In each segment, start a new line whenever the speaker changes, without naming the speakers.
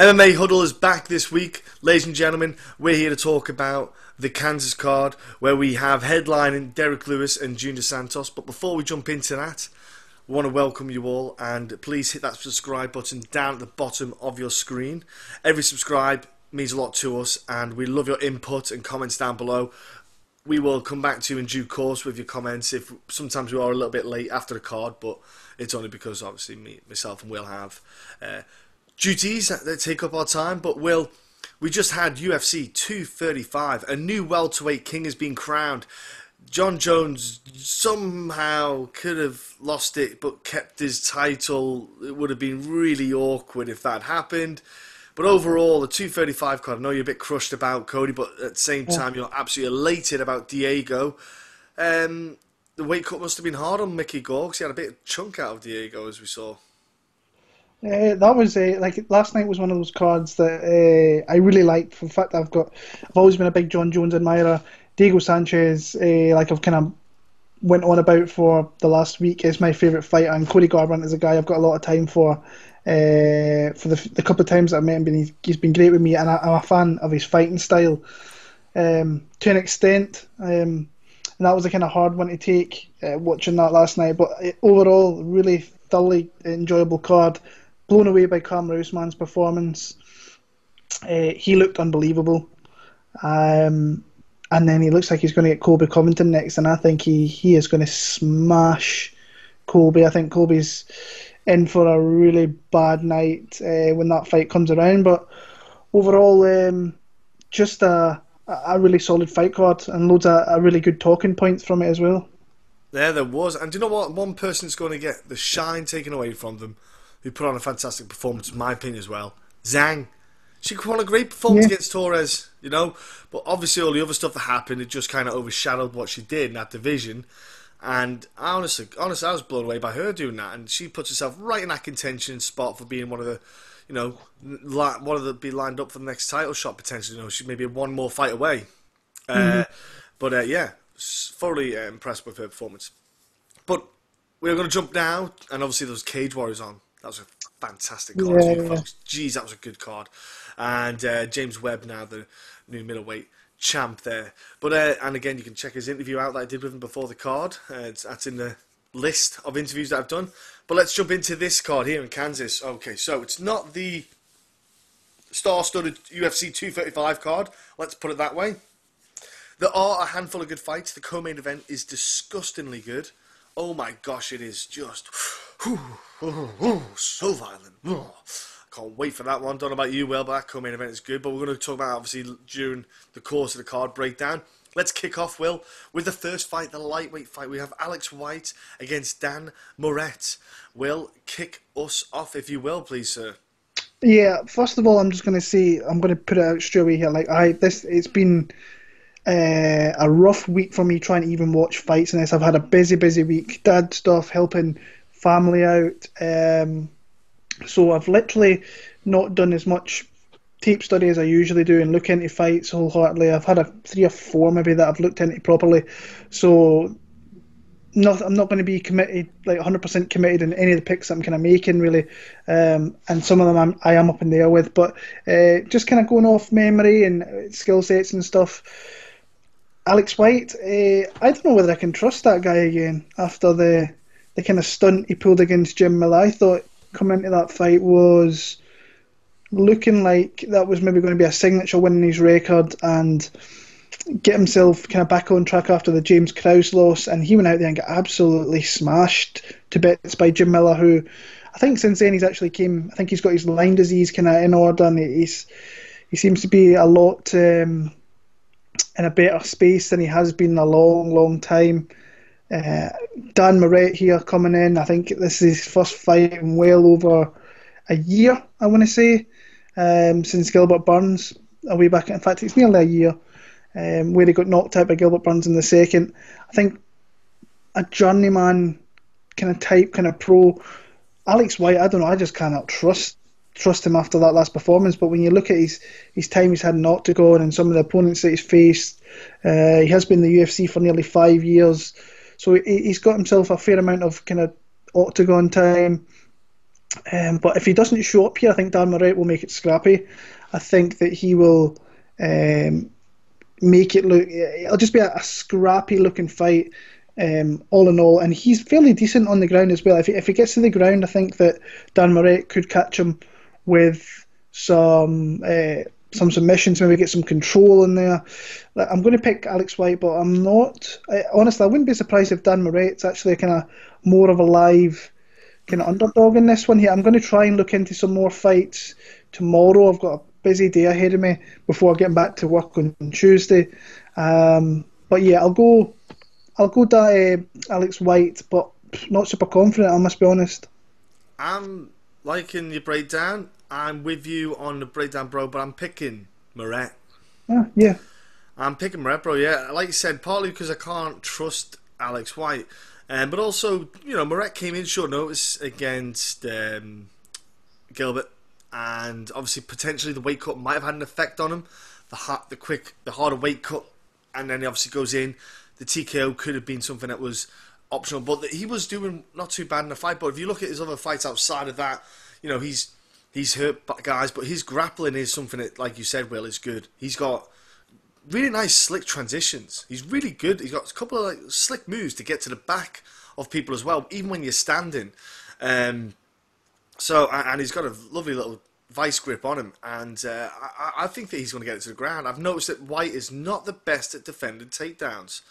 MMA Huddle is back this week. Ladies and gentlemen, we're here to talk about the Kansas card where we have headlining Derrick Lewis and Junior Santos. But before we jump into that, we want to welcome you all, and please hit that subscribe button down at the bottom of your screen. Every subscribe means a lot to us, and we love your input and comments down below. We will come back to you in due course with your comments. If sometimes we are a little bit late after the card, but it's only because obviously myself and Will have duties that take up our time. But Will, we just had UFC 235. A new welterweight king has been crowned. John Jones somehow could have lost it but kept his title. It would have been really awkward if that happened. But overall, the 235 card, I know you're a bit crushed about Cody, but at the same time, you're absolutely elated about Diego. The weight cut must have been hard on Mickey Gorgs. He had a bit of chunk out of Diego, as we saw.
That was like last night was one of those cards that I really liked. For the fact that I've always been a big John Jones admirer. Diego Sanchez, like I've kind of went on about for the last week, is my favourite fighter, and Cody Garbrandt is a guy I've got a lot of time for. For the couple of times that I've met him, he's been great with me, and I'm a fan of his fighting style to an extent. And that was a kind of hard one to take watching that last night. But overall, really thoroughly enjoyable card. Blown away by Kamaru Usman's performance. He looked unbelievable. And then he looks like he's going to get Colby Covington next, and I think he is going to smash Colby. I think Colby's in for a really bad night when that fight comes around. But overall, just a really solid fight card and loads of really good talking points from it as well.
Yeah, there was. And do you know what? One person's going to get the shine taken away from them, who put on a fantastic performance, in my opinion as well. Zhang. She put on a great performance against Torres, you know. But obviously all the other stuff that happened, it just kind of overshadowed what she did in that division. And honestly, I was blown away by her doing that. And she puts herself right in that contention spot for being one of the, you know, one of the be lined up for the next title shot potentially. You know, she may be one more fight away. But yeah, thoroughly impressed with her performance. But we're going to jump now, and obviously there was Cage Warriors on. That was a fantastic card too, folks. Jeez, that was a good card. And James Webb now the new middleweight champ there. But and again, you can check his interview out that I did with him before the card. That's in the list of interviews that I've done. But let's jump into this card here in Kansas. Okay, so it's not the star-studded UFC 235 card. Let's put it that way. There are a handful of good fights. The co-main event is disgustingly good. Oh my gosh, it is just so violent. Can't wait for that one. Don't know about you, Will, but that co-main event is good. But we're going to talk about, obviously, during the course of the card breakdown. Let's kick off, Will, with the first fight, the lightweight fight. We have Alex White against Dan Moraes. Will, kick us off, if you will, please, sir.
Yeah, first of all, I'm just going to say, I'm going to put it out straight away here. It's been a rough week for me trying to even watch fights in this. I've had a busy week. Dad stuff, helping family out. So I've literally not done as much tape study as I usually do and look into fights wholeheartedly. I've had 3 or 4 maybe that I've looked into properly. So I'm not going to be committed, like 100% committed in any of the picks I'm kind of making really. And some of them I am up in the air with. But just kind of going off memory and skill sets and stuff. Alex White, I don't know whether I can trust that guy again after the kind of stunt he pulled against Jim Miller. I thought coming into that fight was looking like that was maybe going to be a signature win in his record and get himself kind of back on track after the James Krause loss, and he went out there and got absolutely smashed to bits by Jim Miller, who I think since then I think he's got his Lyme disease kind of in order, and he seems to be a lot in a better space than he has been in a long time. Dan Moraes here coming in. I think this is his first fight in well over a year, I want to say, since Gilbert Burns away back. In fact, it's nearly a year where he got knocked out by Gilbert Burns in the second. I think a journeyman kind of type, kind of pro. Alex White, I don't know, I just cannot trust him after that last performance. But when you look at his time he's had in Octagon and some of the opponents that he's faced, he has been in the UFC for nearly 5 years. So he's got himself a fair amount of kind of Octagon time. But if he doesn't show up here, I think Dan Moret will make it scrappy. I think that he will make it look. It'll just be a scrappy looking fight, all in all. And he's fairly decent on the ground as well. If he gets to the ground, I think that Dan Moret could catch him with some submissions, maybe get some control in there. I'm going to pick Alex White, but I'm not. Honestly, I wouldn't be surprised if Dan Moret's actually kind of more of a live kind of underdog in this one here. I'm going to try and look into some more fights tomorrow. I've got a busy day ahead of me before getting back to work on Tuesday. But yeah, I'll go Alex White, but not super confident, I must be honest.
I'm liking your breakdown. I'm with you on the breakdown, bro, but I'm picking Moret.
Yeah.
I'm picking Moret, bro, yeah. Like you said, partly because I can't trust Alex White. But also, Moret came in short notice against Gilbert. And obviously, potentially, the weight cut might have had an effect on him. The harder weight cut. And then he obviously goes in. The TKO could have been something that was optional. But he was doing not too bad in the fight. But if you look at his other fights outside of that, he's hurt guys, but his grappling is something that, like you said, Will, is good. He's got really nice, slick transitions. He's really good. He's got a couple of slick moves to get to the back of people as well, even when you're standing. And he's got a lovely little vice grip on him, and I think that he's going to get it to the ground. I've noticed that White is not the best at defending takedowns.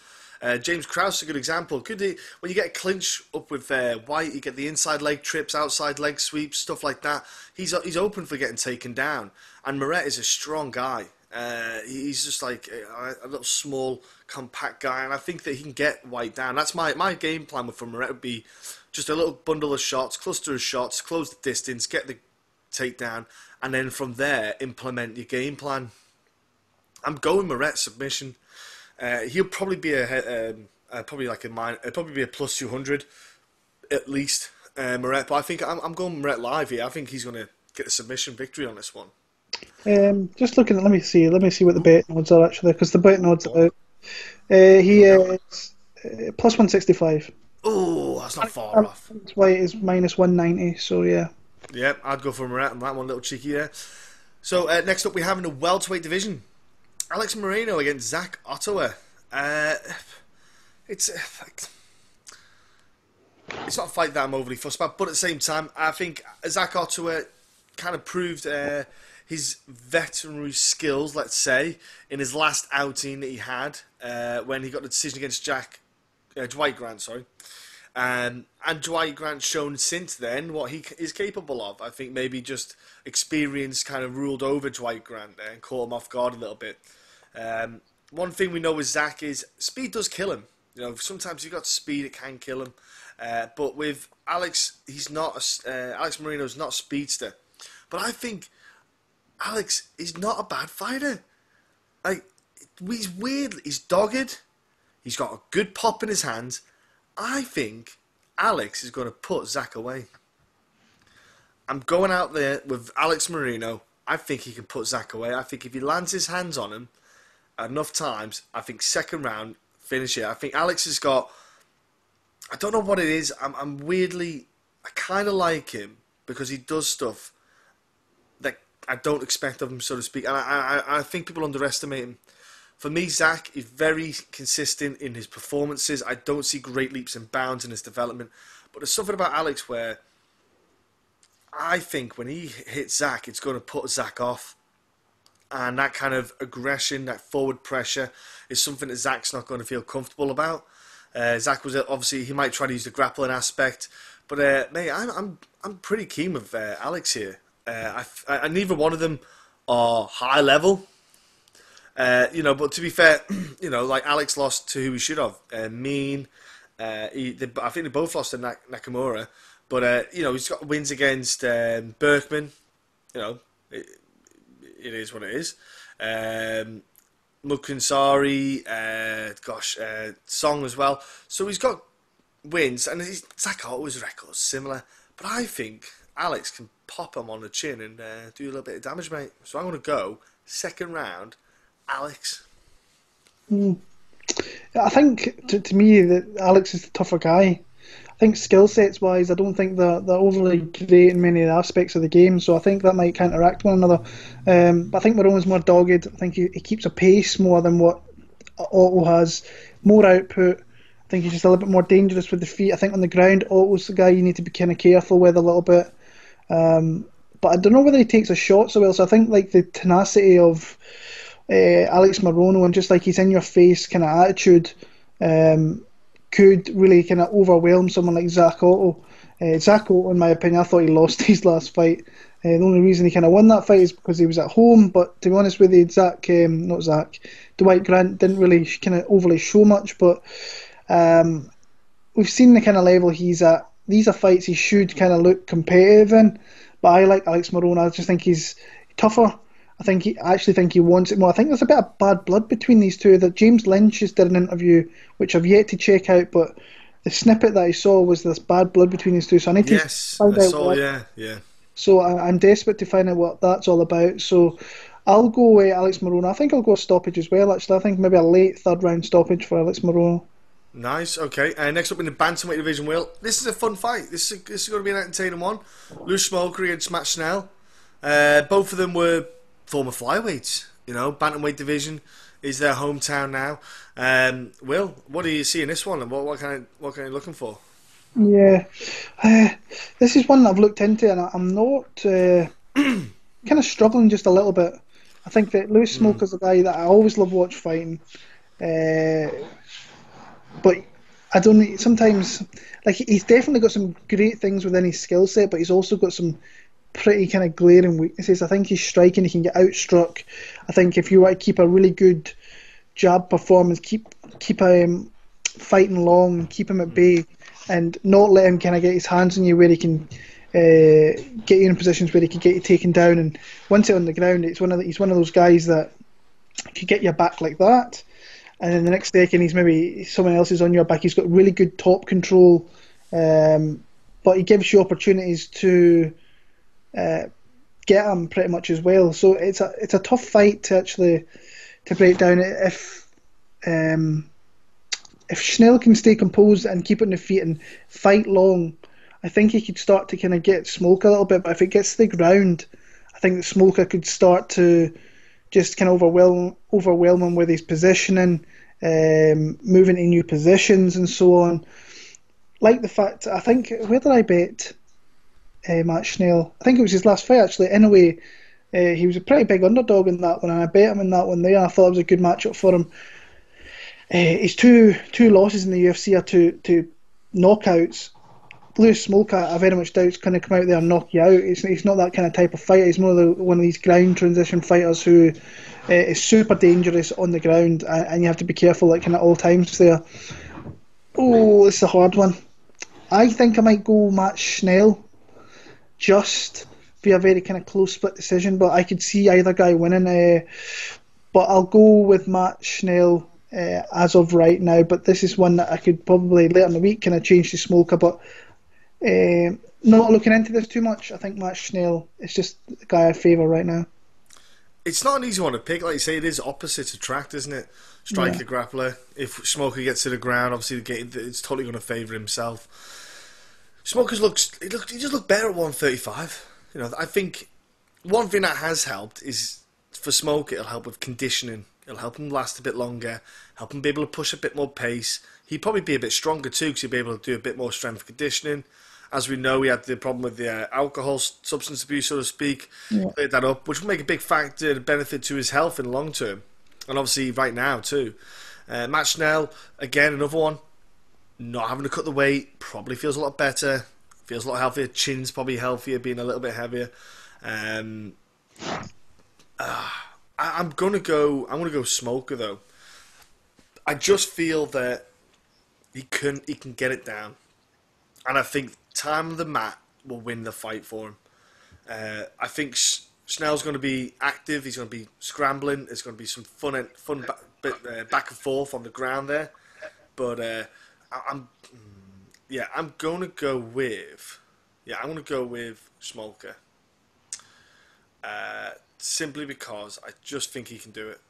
James Krause is a good example. When you get a clinch up with White, you get the inside leg trips, outside leg sweeps, stuff like that. He's open for getting taken down. And Moret is a strong guy. He's just like a little small, compact guy, and I think that he can get White down. That's my game plan with Moret would be just a little bundle of shots, cluster of shots, close the distance, get the takedown, and then from there implement your game plan. I'm going Moret submission. He'll probably be probably be a plus 200 at least, Moret. But I think I'm going Moret live here. I think he's going to get a submission victory on this one.
Just looking at, let me see what the betting odds are actually, because the betting odds are out. He is plus 165.
Oh, that's not far off.
White is minus 190. So yeah.
Yeah, I'd go for Moret on that one, little cheeky there. So next up we have in the welterweight division, Alex Moreno against Zach Ottow. It's not a fight that I'm overly fussed about, but at the same time, I think Zach Ottow kind of proved his veterinary skills, let's say, in his last outing that he had when he got the decision against Dwight Grant, sorry. And Dwight Grant's shown since then what he is capable of. I think maybe just experience kind of ruled over Dwight Grant there and caught him off guard a little bit. One thing we know with Zach is speed does kill him. Sometimes you've got speed, it can kill him. But with Alex, Alex Moreno's not a speedster. But I think Alex is not a bad fighter. He's weird. He's dogged. He's got a good pop in his hands. I think Alex is going to put Zach away. I'm going out there with Alex Moreno. I think he can put Zach away. I think if he lands his hands on him enough times, I think second round, finish it. I think Alex has got... I don't know what it is. I'm weirdly... I kind of like him because he does stuff that I don't expect of him, so to speak. And I think people underestimate him. For me, Zach is very consistent in his performances. I don't see great leaps and bounds in his development. But there's something about Alex where I think when he hits Zach, it's going to put Zach off. And that kind of aggression, that forward pressure, is something that Zach's not going to feel comfortable about. Zach was obviously, he might try to use the grappling aspect. But, mate, I'm pretty keen with Alex here. And neither one of them are high level. But to be fair, like Alex lost to who he should have. Mean. I think they both lost to Nakamura. But, he's got wins against Berkman. It is what it is. Mukunsari, Song as well. So he's got wins. And Zach Otto's record similar. But I think Alex can pop him on the chin and do a little bit of damage, mate. So I'm going to go second round. Alex.
I think to me that Alex is the tougher guy. I think skill sets wise, I don't think they're overly great in many aspects of the game. So I think that might counteract one another. But I think Marone's more dogged. I think he keeps a pace more than what Ottow has. More output. I think he's just a little bit more dangerous with the feet. I think on the ground, Otto's the guy you need to be kind of careful with a little bit. But I don't know whether he takes a shot so well. So I think like the tenacity of Alex Morono and just like his in your face kind of attitude could really kind of overwhelm someone like Zach Ottow. Zach Ottow, in my opinion, I thought he lost his last fight. The only reason he kind of won that fight is because he was at home. But to be honest with you, Dwight Grant didn't really kind of overly show much. But we've seen the kind of level he's at. These are fights he should kind of look competitive in. But I like Alex Morono. I just think he's tougher. I actually think he wants it more. I think there's a bit of bad blood between these two. That James Lynch just did an interview, which I've yet to check out, but the snippet that I saw was this bad blood between these two. So I need to find out.
Yeah.
So I'm desperate to find out what that's all about. So I'll go Alex Morono. I think I'll go a stoppage as well. Actually, I think maybe a late third round stoppage for Alex Morono.
Nice, okay. Next up in the bantamweight division, Will. This is a fun fight. This is going to be an entertaining one. Lewis Smolka against Matt Schnell. Both of them were former flyweights. You know, bantamweight division is their hometown now. Will, what do you see in this one, and what kind of looking for?
Yeah, this is one that I've looked into, and I'm not kind of struggling just a little bit. I think that Lewis Smolka's a guy that I always love watch fighting. But I don't. Sometimes, like he's definitely got some great things within his skill set, but he's also got some pretty kind of glaring weaknesses. I think he's striking. He can get outstruck. I think if you want to keep a really good jab performance, keep him fighting long, keep him at bay, and not let him kind of get his hands on you where he can get you in positions where he can get you taken down. And once he's on the ground, he's one of those guys that can get your back like that. And then the next second, someone else is on your back. He's got really good top control, but he gives you opportunities to get him pretty much as well. So it's a tough fight to actually break down. If Schnell can stay composed and keep it on the feet and fight long, I think he could start to kind of get Smolka a little bit. But if it gets to the ground, I think that Smolka could start to just kind of overwhelm him with his positioning, moving to new positions and so on. Like the fact, I think, where did I bet Matt Schnell? I think it was his last fight actually. In a way, he was a pretty big underdog in that one, and I bet him in that one there. I thought it was a good matchup for him. His two losses in the UFC are to knockouts. Lewis Smolka, I very much doubt, is going to come out there and knock you out. He's not that kind of type of fighter. He's more one of these ground transition fighters who is super dangerous on the ground, and you have to be careful like at all times there. Oh, it's a hard one. I think I might go Matt Schnell, just be a very kind of close split decision, but I could see either guy winning. But I'll go with Matt Schnell as of right now. But this is one that I could probably later in the week kind of change to Smolka, but not looking into this too much. I think Matt Schnell is just the guy I favour right now.
It's not an easy one to pick. Like you say, it is opposite attract, isn't it? Striker, grappler. If Smolka gets to the ground, obviously it's totally going to favour himself. Smolka's he just looked better at 135. You know, I think one thing that has helped is for Smolka, it'll help with conditioning. It'll help him last a bit longer, help him be able to push a bit more pace. He'd probably be a bit stronger too, because he'd be able to do a bit more strength conditioning. As we know, he had the problem with the alcohol, substance abuse, so to speak. Cleared that up, which will make a big factor and benefit to his health in the long term. And obviously right now too. Matt Schnell, again, another one. Not having to cut the weight, probably feels a lot better. Feels a lot healthier. Chin's probably healthier, being a little bit heavier. I'm gonna go Smolka though. I just feel that he can get it down, and I think time on the mat will win the fight for him. I think Schnell's going to be active. He's going to be scrambling. There's going to be some fun back and forth on the ground there. But I'm going to go with Smolka. Simply because I just think he can do it.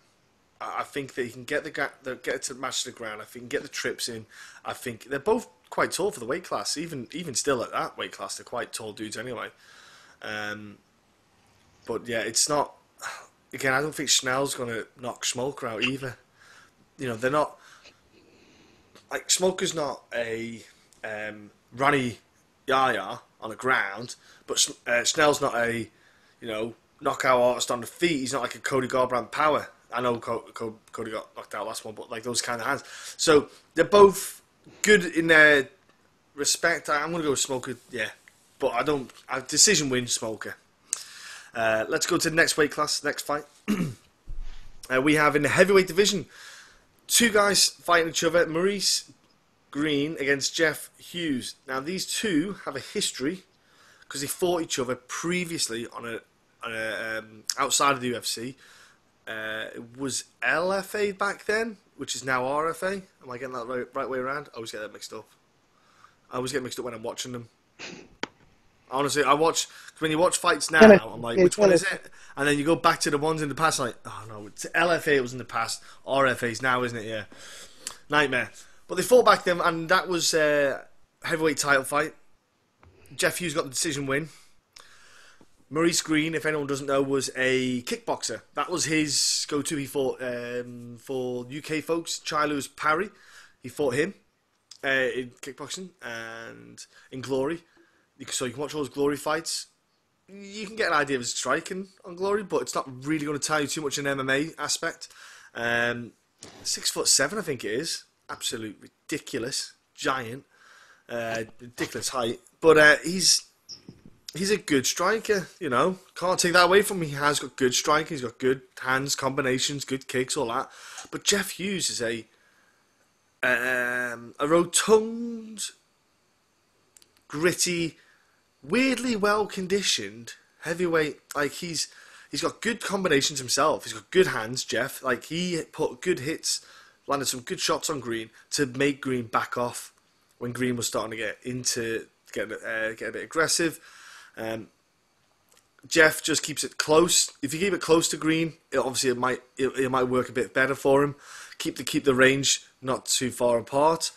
I think that he can get it to match the ground. I think he can get the trips in. I think they're both quite tall for the weight class. Even still at that weight class, they're quite tall dudes anyway. But yeah, it's not. Again, I don't think Schnell's going to knock Smolka out either. They're not. Like, Smolka's not a Rani Yaya on the ground, but Schnell's not a, knockout artist on the feet. He's not like a Cody Garbrandt power. I know Cody got knocked out last one, but like those kind of hands. So they're both good in their respect. I'm going to go with Smolka, yeah. But I don't. Decision win, Smolka. Let's go to the next weight class, next fight. We have in the heavyweight division, two guys fighting each other. Maurice Greene against Jeff Hughes. Now these two have a history because they fought each other previously on a outside of the UFC. It was LFA back then, which is now RFA. Am I getting that right way around? I always get that mixed up. I always get mixed up when I'm watching them. Honestly, when you watch fights now, I'm like, which one is it? And then you go back to the ones in the past, like, oh no, it's LFA, it was in the past. RFA's now, isn't it? Yeah. Nightmare. But they fought back then, and that was a heavyweight title fight. Jeff Hughes got the decision win. Maurice Greene, if anyone doesn't know, was a kickboxer. That was his go-to. He fought, for UK folks, Chilu's Parry. He fought him in kickboxing and in Glory. So you can watch all his Glory fights. You can get an idea of his striking on Glory, but it's not really going to tell you too much in MMA aspect. 6'7", I think it is. Absolute ridiculous, giant, ridiculous height. But he's a good striker. Can't take that away from him. He has got good striking. He's got good hands, combinations, good kicks, all that. But Jeff Hughes is a rotund, gritty, weirdly well-conditioned heavyweight. Like, he's got good combinations himself. He's got good hands, Jeff. Like, he put good hits, landed some good shots on Greene to make Greene back off when Greene was starting to get a bit aggressive. Jeff just keeps it close. If you keep it close to Greene, it might work a bit better for him. Keep the range not too far apart.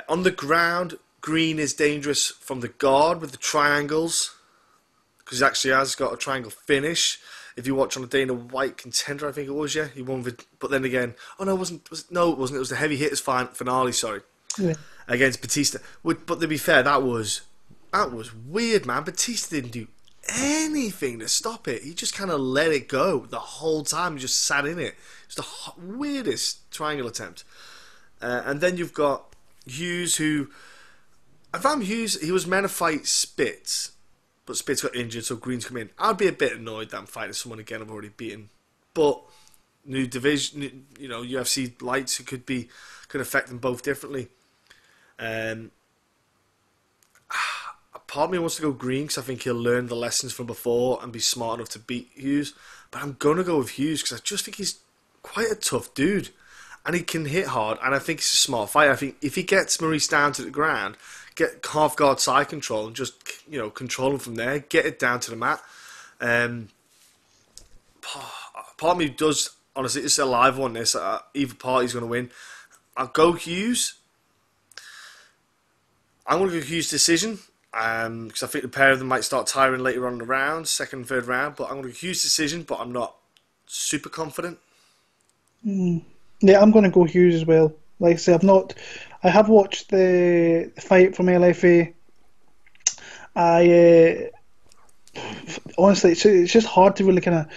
On the ground, Greene is dangerous from the guard with the triangles, because he actually has got a triangle finish. If you watch on the Dana White Contender, I think it was, yeah, he won. But then again, oh no, it wasn't. It was the heavy hitters finale. Sorry, yeah. Against Batista. But to be fair, that was weird, man. Batista didn't do anything to stop it. He just kind of let it go the whole time. He just sat in it. It's the weirdest triangle attempt. And then you've got Hughes, who... I found Hughes, he was meant to fight Spitz, but Spitz got injured, so Greene's come in. I'd be a bit annoyed that I'm fighting someone again I've already beaten. But new division, UFC lights, it could affect them both differently. Part of me wants to go Greene because I think he'll learn the lessons from before and be smart enough to beat Hughes. But I'm going to go with Hughes because I just think he's quite a tough dude. And he can hit hard, and I think he's a smart fighter. I think if he gets Maurice down to the ground, get half-guard side control, and just, control him from there, get it down to the mat. Part of me does, honestly, it's a live one, this. Either party's going to win. I'll go Hughes. I'm going to go Hughes' decision, because I think the pair of them might start tiring later on in the round, second and third round. But I'm going to go Hughes' decision, but I'm not super confident.
Yeah, I'm going to go Hughes as well. Like I say, I have watched the fight from LFA. Honestly, it's just hard to really kind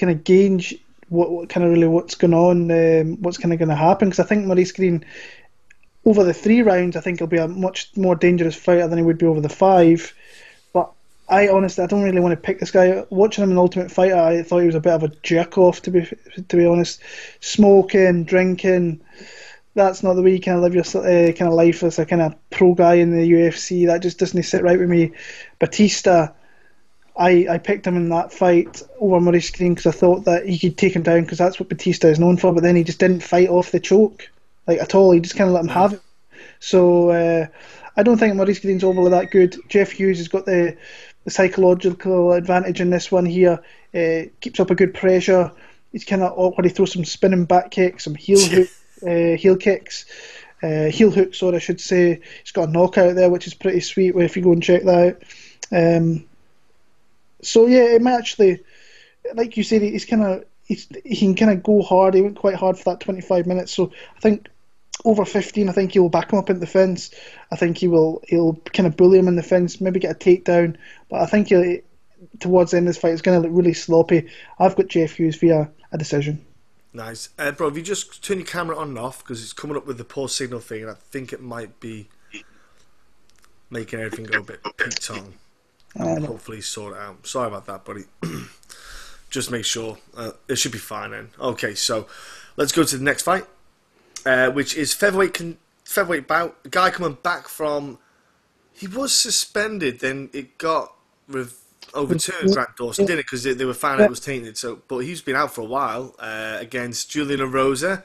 of gauge what's going on, what's kind of going to happen. Because I think Maurice Greene, over the 3 rounds, I think he'll be a much more dangerous fighter than he would be over the 5. But I don't really want to pick this guy. Watching him in Ultimate Fighter, I thought he was a bit of a jerk off, to be honest. Smoking, drinking, that's not the way you kind of live your kind of life as a kind of pro guy in the UFC. That just doesn't sit right with me. Batista, I picked him in that fight over Maurice Greene because I thought that he could take him down because that's what Batista is known for, but then he just didn't fight off the choke, like, at all. He just kind of let him have it. So I don't think Maurice Greene's overly that good. Jeff Hughes has got the psychological advantage in this one here. Keeps up a good pressure. He's kind of awkward. He throws some spinning back kicks, some heel kicks. heel hook, sorry, I should say. He's got a knockout there, which is pretty sweet if you go and check that out. So yeah, it might actually, like you said, he can kind of go hard. He went quite hard for that 25 minutes. So I think over 15, I think he'll back him up in the fence. I think he'll kind of bully him in the fence, maybe get a takedown. But I think towards the end of this fight, it's going to look really sloppy. I've got Jeff Hughes via a decision.
Nice. Bro, if you just turn your camera on and off, because it's coming up with the pause signal thing, and I think it might be making everything go a bit Pete-tong. Hopefully sort it out. Sorry about that, buddy. Just make sure. It should be fine then. Okay, so let's go to the next fight, which is featherweight bout. A guy coming back from... He was suspended, then it got overturned, Grant Dawson, didn't it? Because they were found it was tainted. So, but he's been out for a while against Julian Erosa.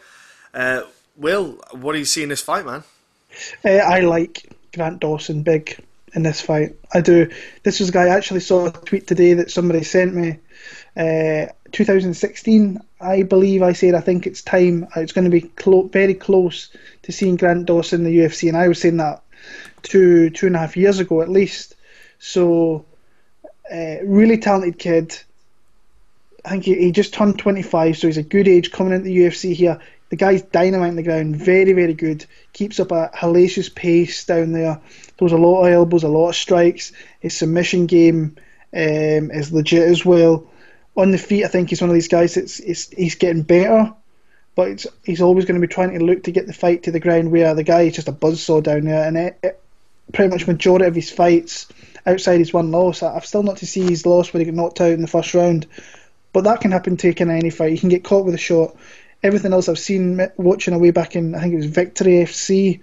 Will, what do you see in this fight, man?
I like Grant Dawson big in this fight. I do. This was a guy, I actually saw a tweet today that somebody sent me. 2016, I believe I said I think it's time. It's going to be very close to seeing Grant Dawson in the UFC, and I was saying that two and a half years ago at least. So, really talented kid. I think he just turned 25, so he's a good age coming into the UFC here. The guy's dynamite on the ground, very, very good. Keeps up a hellacious pace down there. Throws a lot of elbows, a lot of strikes. His submission game is legit as well. On the feet, I think he's one of these guys he's getting better, but he's always going to be trying to look to get the fight to the ground, where the guy is just a buzzsaw down there, and pretty much majority of his fights outside his one loss. I've still not to see his loss where he got knocked out in the first round, but that can happen to kind of any fight. You can get caught with a shot. Everything else I've seen watching away back in, I think it was Victory FC,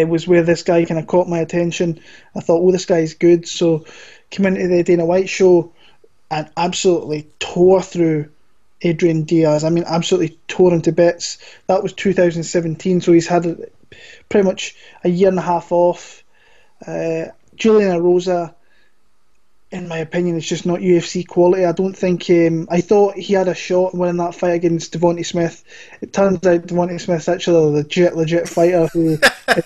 was where this guy kind of caught my attention. I thought, oh, this guy's good. So came into the Dana White show and absolutely tore through Adrian Diaz. I mean, absolutely tore him to bits. That was 2017, so he's had pretty much a year and a half off. Julian Erosa, in my opinion, is just not UFC quality. I don't think... I thought he had a shot winning that fight against Devontae Smith. It turns out Devontae Smith's actually a legit fighter who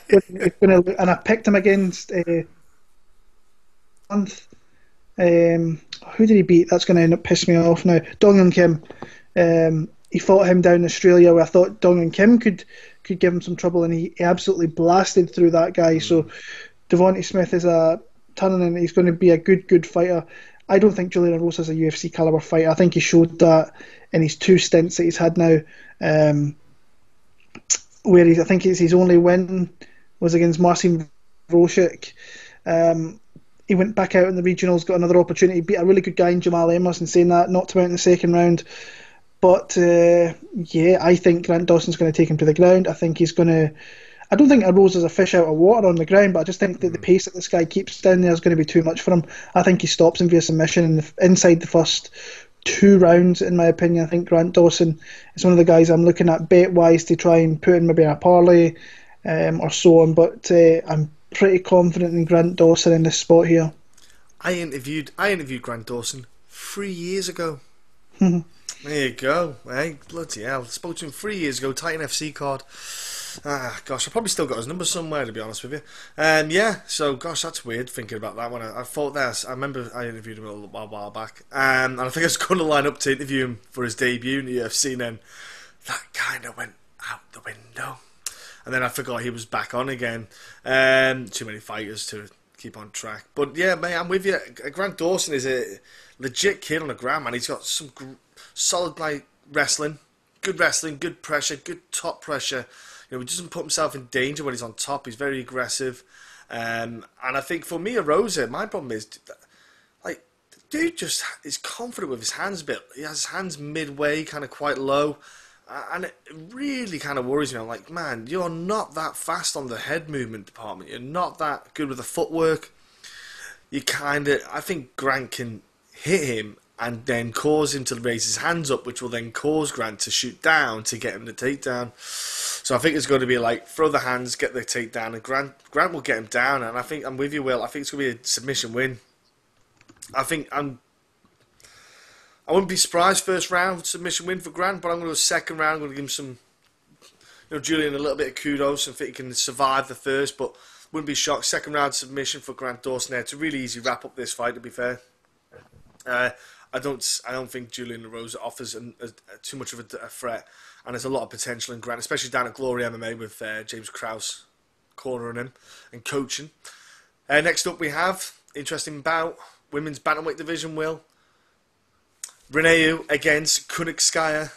is going to... And I picked him against... who did he beat? That's going to end up pissing me off now. Dong Kim. He fought him down in Australia, where I thought Dong Kim could give him some trouble, and he absolutely blasted through that guy. So Devontae Smith is turning in. He's going to be a good fighter. I don't think Julian Erosa is a UFC caliber fighter. I think he showed that in his 2 stints that he's had now, where I think his only win was against Marcin Vroshik. He went back out in the regionals, got another opportunity, beat a really good guy in Jamal Emerson, saying that, knocked him out in the second round. But I think Grant Dawson's going to take him to the ground. I think he's going to... I don't think Erosa's a fish out of water on the ground, but I just think that the pace that this guy keeps down there is going to be too much for him. I think he stops him via submission inside the first 2 rounds, in my opinion. I think Grant Dawson is one of the guys I'm looking at bet-wise to try and put in maybe a parlay or so on, but I'm pretty confident in Grant Dawson in this spot here.
I interviewed Grant Dawson 3 years ago. There you go. Hey, bloody hell. Spoke to him 3 years ago, Titan FC card. Gosh, I probably still got his number somewhere, to be honest with you. Yeah, so gosh, that's weird thinking about that one. I thought that, I remember I interviewed him a while back, and I think I was going to line up to interview him for his debut in the UFC, and then that kind of went out the window. And then I forgot he was back on again. Too many fighters to keep on track. But yeah, mate, I'm with you. Grant Dawson is a legit kid on the ground, man. He's got some solid wrestling, good pressure, good top pressure. You know, he doesn't put himself in danger when he's on top. He's very aggressive. And I think for me, Erosa, my problem is, dude just is confident with his hands a bit. He has his hands midway, kind of quite low. And it really kind of worries me. I'm like, man, you're not that fast on the head movement department. You're not that good with the footwork. I think Grant can hit him and then cause him to raise his hands up, which will then cause Grant to shoot down to get him the takedown. So I think it's going to be throw the hands, get the takedown, and Grant will get him down. And I think I'm with you, Will. I think it's going to be a submission win. I wouldn't be surprised first round submission win for Grant, but I'm going to go second round. I'm going to give him some Julian a little bit of kudos and think he can survive the first, but wouldn't be shocked. Second round submission for Grant Dawson there to really easy wrap up this fight. To be fair, I don't think Julian Erosa offers too much of a threat, and there's a lot of potential in Grant, especially down at Glory MMA with James Krause cornering him and coaching. Next up we have interesting bout, women's bantamweight division. Reneau against Kunitskaya.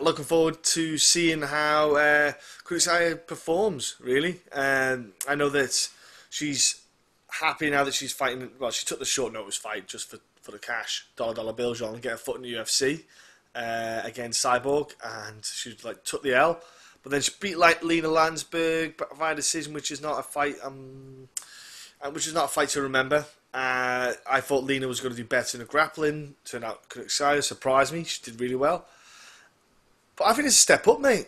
Looking forward to seeing how Kunitskaya performs, really. I know that she's happy now that she's fighting. Well, she took the short notice fight just for the cash, dollar bills on, and get her foot in the UFC against Cyborg, and she took the L. But then she beat Lena Landsberg via decision, which is not a fight. Which is not a fight to remember. I thought Lena was going to do better in the grappling. Turned out Kunitskaya surprised me. She did really well. But I think it's a step up, mate.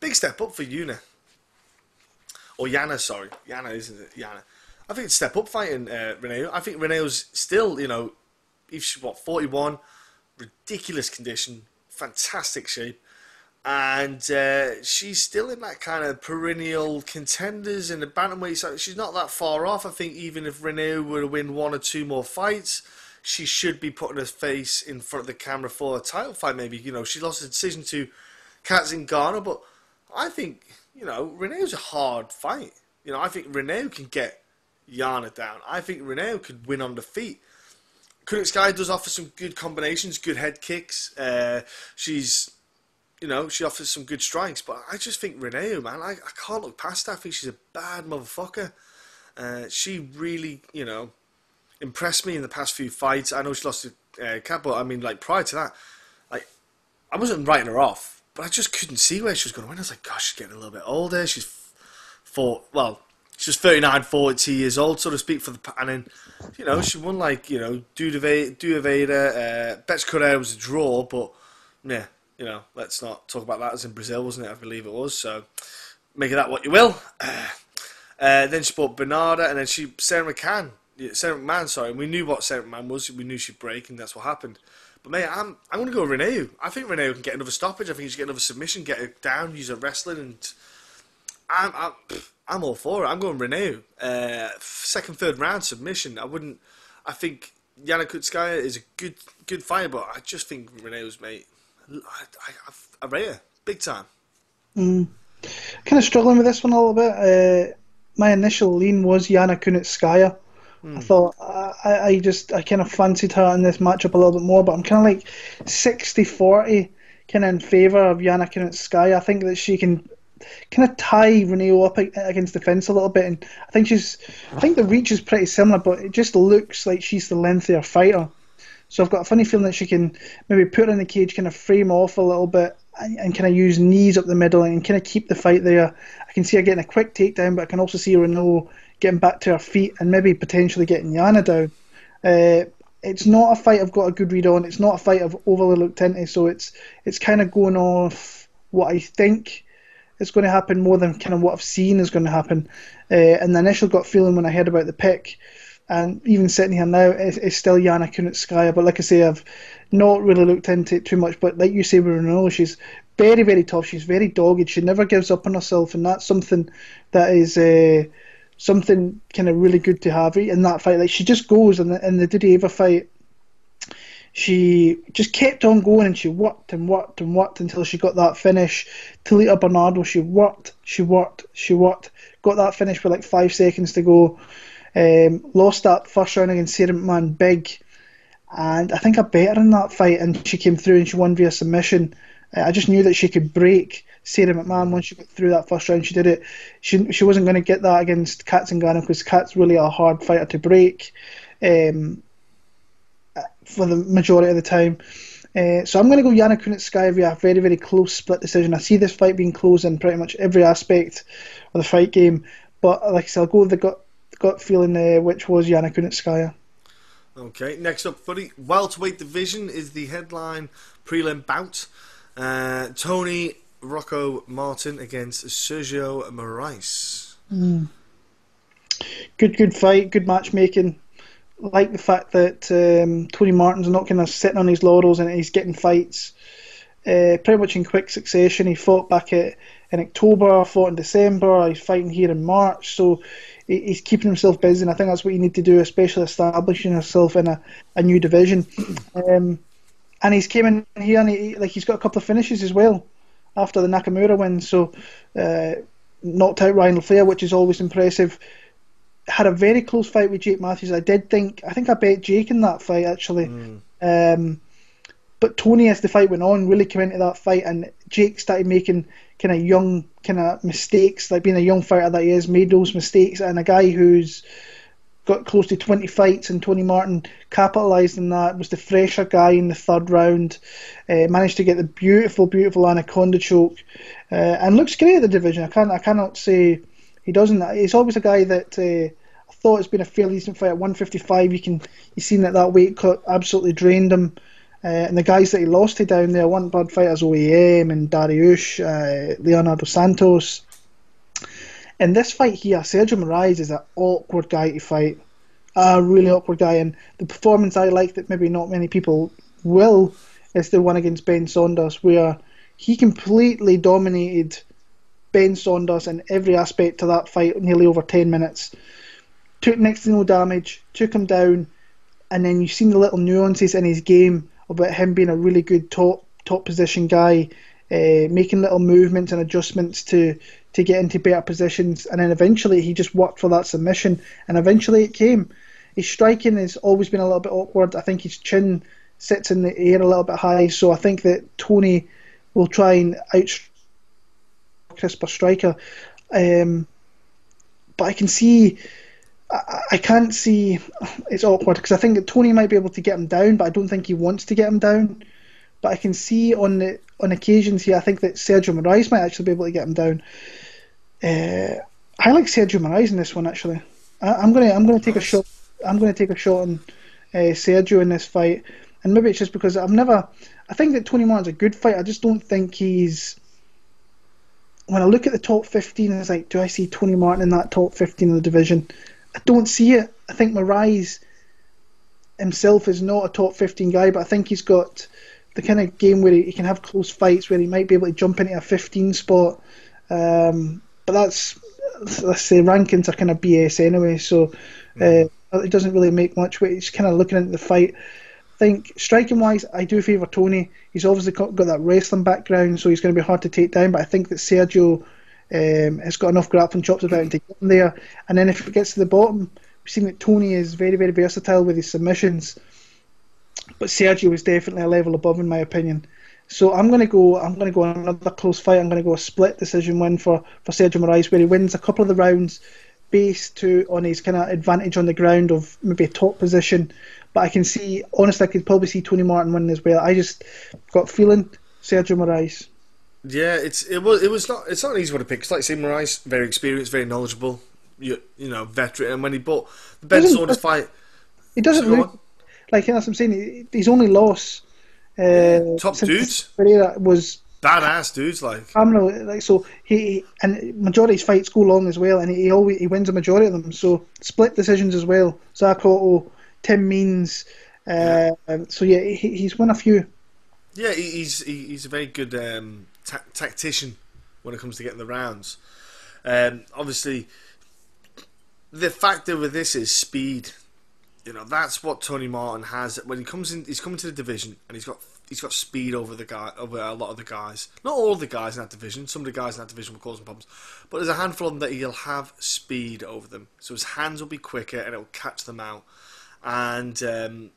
Big step up for Yana. Or Yana, sorry. Yana, isn't it? Yana. I think it's a step up fighting Reneau. I think Reneau's still, if she's 41, ridiculous condition, fantastic shape. And she's still in that kind of perennial contenders in the bantamweight. So she's not that far off. I think even if Reneau were to win 1 or 2 more fights, she should be putting her face in front of the camera for a title fight. Maybe she lost the decision to Kat Zingano, but I think Reneau's a hard fight. I think Reneau can get Yana down. I think Reneau could win on the feet. Kunitskaya does offer some good combinations, good head kicks. She offers some good strikes, but I just think Reneau, man, I can't look past her. I think she's a bad motherfucker. She really, impressed me in the past few fights. I know she lost to Kat, but I mean, prior to that, I wasn't writing her off, but I just couldn't see where she was going to win. I was like, gosh, she's getting a little bit older. She's 39, 40 years old, so to speak, and then, she won Dudaveda, Boetsch Correa was a draw, but, yeah. Let's not talk about that. It was in Brazil, wasn't it? I believe it was. So, make of that what you will. Then she fought Bernarda, and then Sarah McMahon, sorry. And we knew what Sarah McMahon was. We knew she'd break, and that's what happened. But, mate, I'm going to go with Reneau. I think Reneau can get another stoppage. I think she can get another submission, get her down, use her wrestling, and I'm all for it. I'm going Reneau. Second, third round submission. I think Yana Kunitskaya is a good fighter, but I just think Reneau's, mate, I rate her big time. Kind
of struggling with this one a little bit. My initial lean was Yana Kunitskaya. I thought I kind of fancied her in this matchup a little bit more, but I'm kind of 60-40 kind of in favour of Yana Kunitskaya. I think that she can kind of tie Reneau up against the fence a little bit, and I think the reach is pretty similar, but it just looks like she's the lengthier fighter. So I've got a funny feeling that she can maybe put her in the cage, kind of frame off a little bit, and kind of use knees up the middle and kind of keep the fight there. I can see her getting a quick takedown, but I can also see Reneau getting back to her feet and maybe potentially getting Yana down. It's not a fight I've got a good read on. It's not a fight I've overly looked into, so it's kind of going off what I think is going to happen more than kind of what I've seen is going to happen. And the initial gut feeling when I heard about the pick, and even sitting here now, it's still Yana Kunitskaya. But like I say, I've not really looked into it too much. But like you say with Reneau, she's very, very tough. She's very dogged. She never gives up on herself. And that's something that is something kind of really good to have in that fight. She just goes. In the Didi Ava fight, she just kept on going, and she worked and worked and worked until she got that finish. Talita Bernardo, she worked. Got that finish with 5 seconds to go. Lost that first round against Sarah McMahon big, and I think I bet her in that fight, and she came through and she won via submission. I just knew that she could break Sarah McMahon once she got through that first round. She did it. She wasn't going to get that against Kat Zingano because Kat's really a hard fighter to break for the majority of the time. So I'm going to go Yana Kunitskaya via a very, very close split decision. I see this fight being close in pretty much every aspect of the fight game, but like I said, I'll go with the gut feeling, which was Yana Kunitskaya.
Okay, next up for the welterweight division is the headline prelim bout. Tony Rocco Martin against Sergio Moraes.
Good fight, good matchmaking. Like the fact that Tony Martin's not kind of sitting on his laurels and he's getting fights pretty much in quick succession. He fought back at in October, fought in December, he's fighting here in March, so he's keeping himself busy, and I think that's what you need to do, especially establishing yourself in a new division. And he's came in here and he's got a couple of finishes as well after the Nakamura win, so knocked out Ryan Flair, which is always impressive. Had a very close fight with Jake Matthews. I think I bet Jake in that fight actually. But Tony, as the fight went on, really came into that fight, and Jake started making kind of young mistakes, like being a young fighter that he is, made those mistakes, and a guy who's got close to 20 fights, and Tony Martin capitalised on that, was the fresher guy in the third round, managed to get the beautiful anaconda choke, and looks great at the division. I cannot say he doesn't. He's always a guy that I thought has been a fairly decent fight at 155. You've seen that weight cut absolutely drained him, and the guys that he lost to down there weren't bad fighters, OEM and Dariush, Leonardo Santos. In this fight here, Sergio Moraes is an awkward guy to fight. A really awkward guy. And the performance I like that maybe not many people will is the one against Ben Saunders, where he completely dominated Ben Saunders in every aspect of that fight, nearly over 10 minutes. Took next to no damage, took him down, and then you've seen the little nuances in his game about him being a really good top position guy, making little movements and adjustments to get into better positions, and then eventually he just worked for that submission, and eventually it came. His striking has always been a little bit awkward. I think his chin sits in the air a little bit high, so I think that Tony will try and out crisper striker. But I can't see it's awkward, because I think that Tony might be able to get him down, but I don't think he wants to get him down. But I can see on occasions here, I think that Sergio Moraes might actually be able to get him down. I like Sergio Moraes in this one actually. I'm gonna take a shot. I'm gonna take a shot on Sergio in this fight, and maybe it's just because I think that Tony Martin's a good fighter. I just don't think he's. When I look at the top 15, it's like, do I see Tony Martin in that top 15 of the division? I don't see it. I think Moraes himself is not a top 15 guy, but I think he's got the kind of game where he can have close fights, where he might be able to jump into a 15 spot. But let's say rankings are kind of BS anyway, so it doesn't really make much weight. He's kind of looking into the fight. I think striking wise, I do favour Tony. He's obviously got that wrestling background, so he's going to be hard to take down, but I think that Sergio has got enough grappling chops about him to get him there. And then if it gets to the bottom, we've seen that Tony is very, very versatile with his submissions, but Sergio is definitely a level above in my opinion. So I'm going to go another close fight. I'm going to go a split decision win for Sergio Moraes, where he wins a couple of the rounds based on his kind of advantage on the ground of maybe a top position. But I can see, honestly, I could probably see Tony Martin winning as well. I just got feeling Sergio Moraes.
Yeah, it's not an easy one to pick. It's like I say, Moraes, very experienced, very knowledgeable, you know, veteran. And when he bought the Ben Saunders fight,
he doesn't look like, that's what I'm saying. He's only lost.
Top dudes.
Pereira was
badass dudes, like.
So he and majority of his fights go long as well, and he wins a majority of them. So split decisions as well. Zach Ottow, Tim Means. So yeah, he's won a few.
Yeah, he's a very good tactician when it comes to getting the rounds. Obviously, the factor with this is speed. You know, that's what Tony Martin has. When he comes in, he's coming to the division, and he's got speed over a lot of the guys. Not all of the guys in that division. Some of the guys in that division will cause him problems, but there's a handful of them that he'll have speed over them. So his hands will be quicker, and it'll catch them out. And you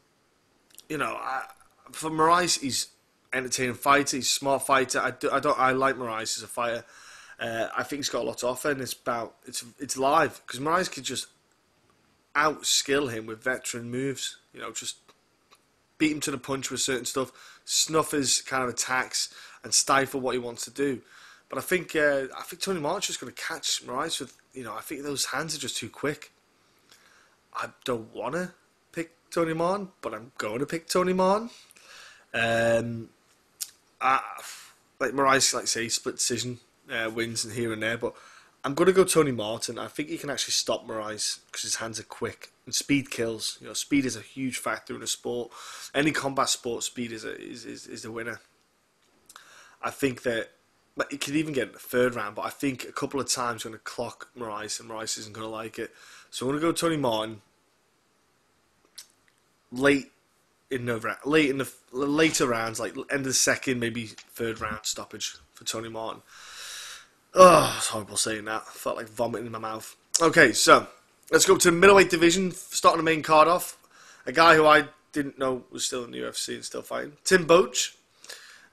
know, for Moraes, he's entertaining fighter. He's a smart fighter. I like Moraes as a fighter. I think he's got a lot to offer, and it's live, because Moraes could just outskill him with veteran moves. You know, just beat him to the punch with certain stuff, snuff his kind of attacks, and stifle what he wants to do. But I think Tony Martin's just going to catch Moraes with, you know, I think those hands are just too quick. I don't want to pick Tony Martin, but I'm going to pick Tony Martin. Like Moraes, like say, split decision wins and here and there, but I'm going to go Tony Martin. I think he can actually stop Moraes because his hands are quick and speed kills. You know, speed is a huge factor in a sport. Any combat sport, speed is the winner. I think that he could even get in the third round, but I think a couple of times going to clock Moraes, and Moraes isn't going to like it. So I'm going to go Tony Martin late in the later rounds, like end of the second, maybe third round stoppage for Tony Martin. Oh, it's horrible saying that. I felt like vomiting in my mouth. Okay, so let's go to the middleweight division, starting the main card off. A guy who I didn't know was still in the UFC and still fighting. Tim Boetsch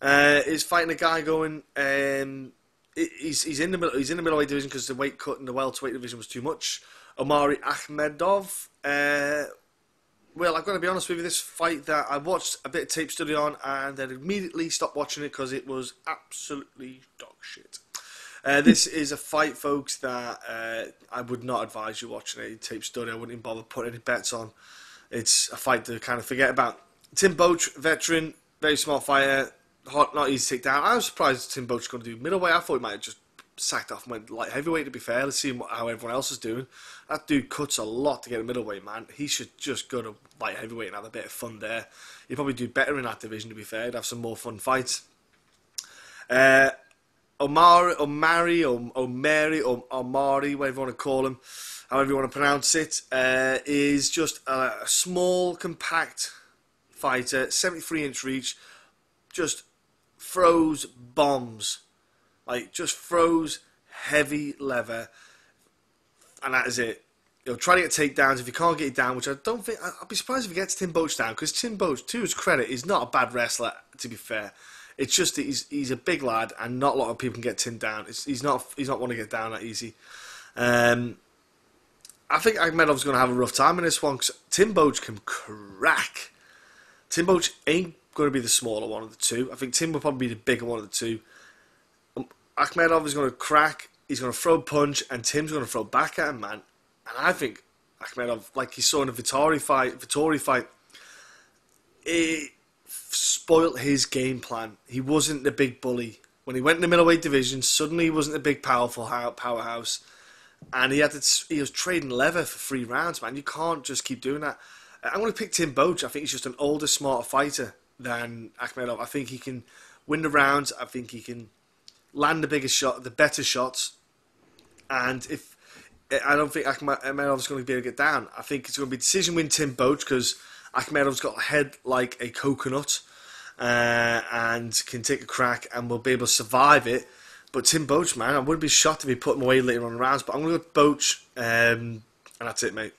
is fighting a guy going. He's in the middleweight division because the weight cut in the welterweight division was too much. Omari Akhmedov. Well, I've got to be honest with you. This fight that I watched a bit of tape study on and then immediately stopped watching it because it was absolutely dog shit. This is a fight, folks, that I would not advise you watching a tape study. I wouldn't even bother putting any bets on. It's a fight to kind of forget about. Tim Boetsch, veteran, very smart fighter, hot, not easy to take down. I was surprised Tim Boetsch was going to do middleweight. I thought he might have just sacked off and went light heavyweight, to be fair. Let's see how everyone else is doing. That dude cuts a lot to get a middleweight, man. He should just go to light heavyweight and have a bit of fun there. He'd probably do better in that division, to be fair. He'd have some more fun fights. Omari, whatever you want to call him, however you want to pronounce it, is just a small, compact fighter, 73-inch reach, just throws bombs. Like, just throws heavy leather, and that is it. He'll try to get takedowns. If he can't get it down, which I don't think... I'd be surprised if he gets Tim Boetsch down, because Tim Boetsch, to his credit, is not a bad wrestler, to be fair. It's just that he's a big lad, and not a lot of people can get Tim down. He's not one to get down that easy. I think Akhmedov's going to have a rough time in this one, because Tim Boetsch can crack. Tim Boetsch ain't going to be the smaller one of the two. I think Tim will probably be the bigger one of the two. Akhmedov is going to crack, he's going to throw a punch, and Tim's going to throw back at him, man. And I think Akhmedov, like you saw in the Vittori fight, it spoilt his game plan. He wasn't the big bully. When he went in the middleweight division, suddenly he wasn't a big powerful powerhouse. And he was trading leather for 3 rounds, man. You can't just keep doing that. I'm going to pick Tim Boetsch. I think he's just an older, smarter fighter than Akhmedov. I think he can win the rounds. I think he can land the better shots, and I don't think Akhmedov's going to be able to get down. I think it's going to be decision win Tim Boetsch because Akhmedov's got a head like a coconut and can take a crack and will be able to survive it. But Tim Boetsch, man, I wouldn't be shocked if he put him away later on in the rounds. But I'm going to go Boetsch, and that's it, mate.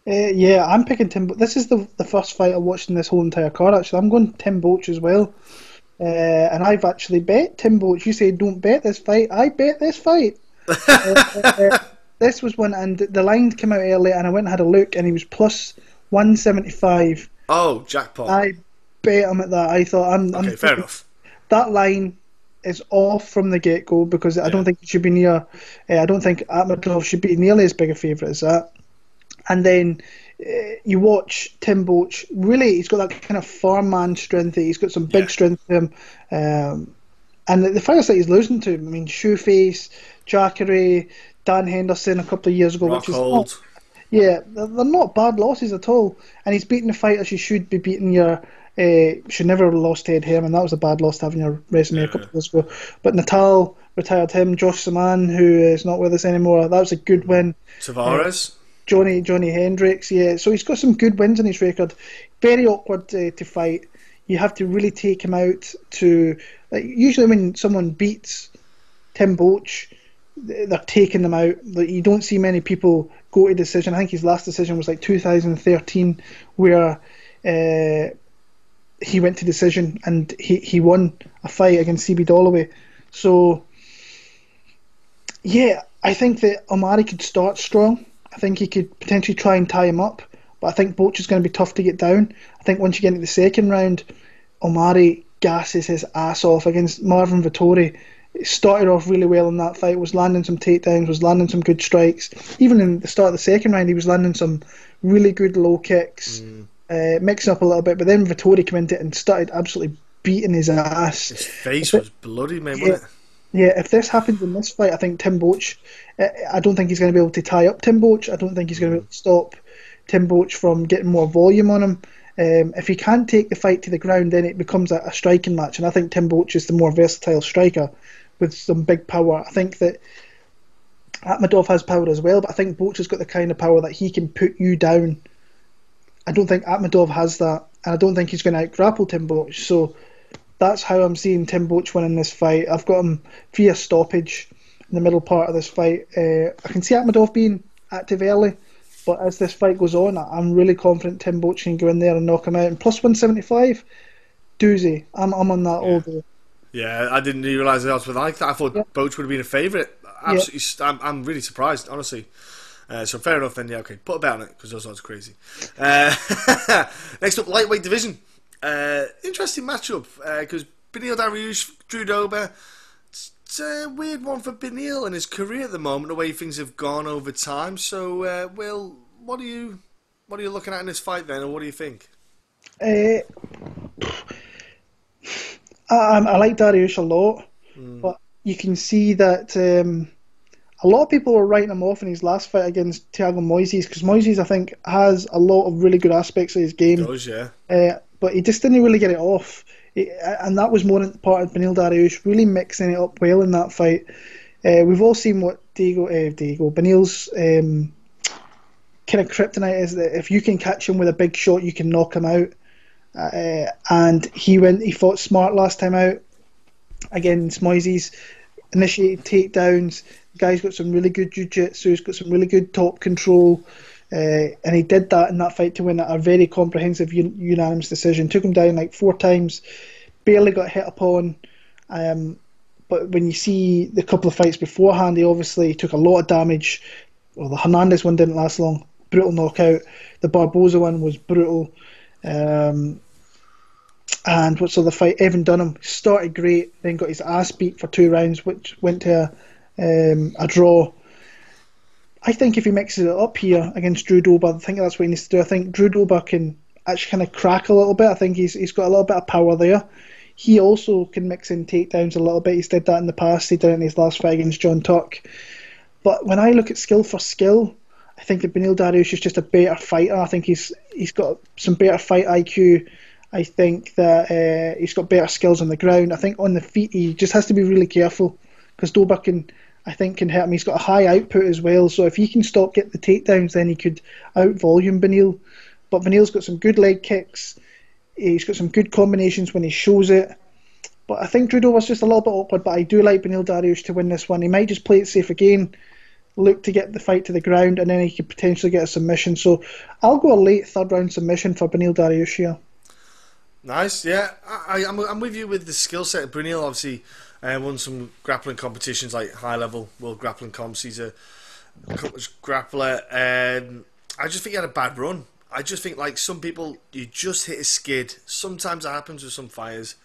Yeah, I'm picking Tim. This is the first fight I watched in this whole entire card. Actually, I'm going Tim Boetsch as well. And I've actually bet Tim Boetsch. You say don't bet this fight. I bet this fight. This was one, and the line came out early, and I went and had a look, and he was plus 175.
Oh, jackpot!
I bet him at that. I thought, I'm
fair enough.
That line is off from the get go because I don't think it should be near. I don't think Akhmedov should be nearly as big a favourite as that. And then you watch Tim Boetsch, really, he's got that kind of farm man strength. He's got some big strength to him. And the fighters that he's losing to, I mean, Shoeface, Jacare, Dan Henderson a couple of years ago.
Rocco.
They're not bad losses at all. And he's beating the fighters you should be beating. Should never have lost to Ed Herman. That was a bad loss to have in your resume a couple of years ago. But Natal retired him. Josh Saman, who is not with us anymore, that was a good win.
Tavares.
Johnny Hendricks, so he's got some good wins in his record. Very awkward to fight. You have to really take him out to... usually when someone beats Tim Boetsch, they're taking them out. You don't see many people go to decision. I think his last decision was like 2013, where he went to decision and he won a fight against CB Dollaway. So, yeah, I think that Omari could start strong. I think he could potentially try and tie him up, but I think Boetsch is going to be tough to get down. I think once you get into the second round, Omari gasses his ass off against Marvin Vettori. He started off really well in that fight, was landing some takedowns, was landing some good strikes. Even in the start of the second round, he was landing some really good low kicks, mixing up a little bit, but then Vettori came into it and started absolutely beating his ass.
His face was bloody, man, wasn't it?
Yeah, if this happens in this fight, I think Tim Boetsch, I don't think he's going to be able to tie up Tim Boetsch. I don't think he's going to be able to stop Tim Boetsch from getting more volume on him. If he can take the fight to the ground, then it becomes a striking match. And I think Tim Boetsch is the more versatile striker with some big power. I think that Akhmedov has power as well, but I think Boetsch has got the kind of power that he can put you down. I don't think Akhmedov has that, and I don't think he's going to out-grapple Tim Boetsch. So that's how I'm seeing Tim Boetsch winning this fight. I've got him via stoppage in the middle part of this fight. I can see Akhmedov being active early, but as this fight goes on, I'm really confident Tim Boetsch can go in there and knock him out. And plus 175, doozy. I'm on that all day.
Yeah, I didn't realise the odds were like that. I thought Boetsch would have been a favourite. Absolutely, I'm really surprised, honestly. So fair enough then, yeah, okay. Put a bet on it, because those odds are crazy. Next up, lightweight division. Interesting matchup, because Beneil Dariush, Drew Dober. It's a weird one for Beneil in his career at the moment, the way things have gone over time. So, Will, what are you looking at in this fight then, or what do you think?
I like Dariush a lot, but you can see that a lot of people were writing him off in his last fight against Thiago Moises, because Moises, I think, has a lot of really good aspects of his game.
He does, yeah.
But he just didn't really get it off. And that was more part of Beneil Dariush really mixing it up well in that fight. We've all seen what Beneil's kind of kryptonite is, that if you can catch him with a big shot, you can knock him out. And he fought smart last time out against Moises, initiated takedowns. The guy's got some really good jiu-jitsu, he's got some really good top control, and he did that in that fight to win a very comprehensive unanimous decision. Took him down like 4 times, barely got hit upon, but when you see the couple of fights beforehand, he obviously took a lot of damage. Well, the Hernandez one didn't last long, brutal knockout. The Barboza one was brutal. And what's the other fight? Evan Dunham started great, then got his ass beat for 2 rounds, which went to a draw. I think if he mixes it up here against Drew Dober, I think that's what he needs to do. I think Drew Dober can actually kind of crack a little bit. I think he's got a little bit of power there. He also can mix in takedowns a little bit. He's did that in the past. He did it in his last fight against John Tuck. But when I look at skill for skill, I think that Beneil Dariush is just a better fighter. I think he's got some better fight IQ. I think that he's got better skills on the ground. I think on the feet he just has to be really careful, because Dober can hurt him. He's got a high output as well, so if he can get the takedowns, then he could out-volume Beneil. But Beneil's got some good leg kicks. He's got some good combinations when he shows it. But I think Drew Dober's just a little bit awkward, but I do like Beneil Dariush to win this one. He might just play it safe again, look to get the fight to the ground, and then he could potentially get a submission. So I'll go a late 3rd round submission for Beneil Dariush here.
Nice, yeah. I'm with you with the skill set. Beneil obviously won some grappling competitions, like high-level world grappling comps. He's a accomplished grappler. I just think he had a bad run. I just think, like some people, you just hit a skid. Sometimes that happens with some fighters,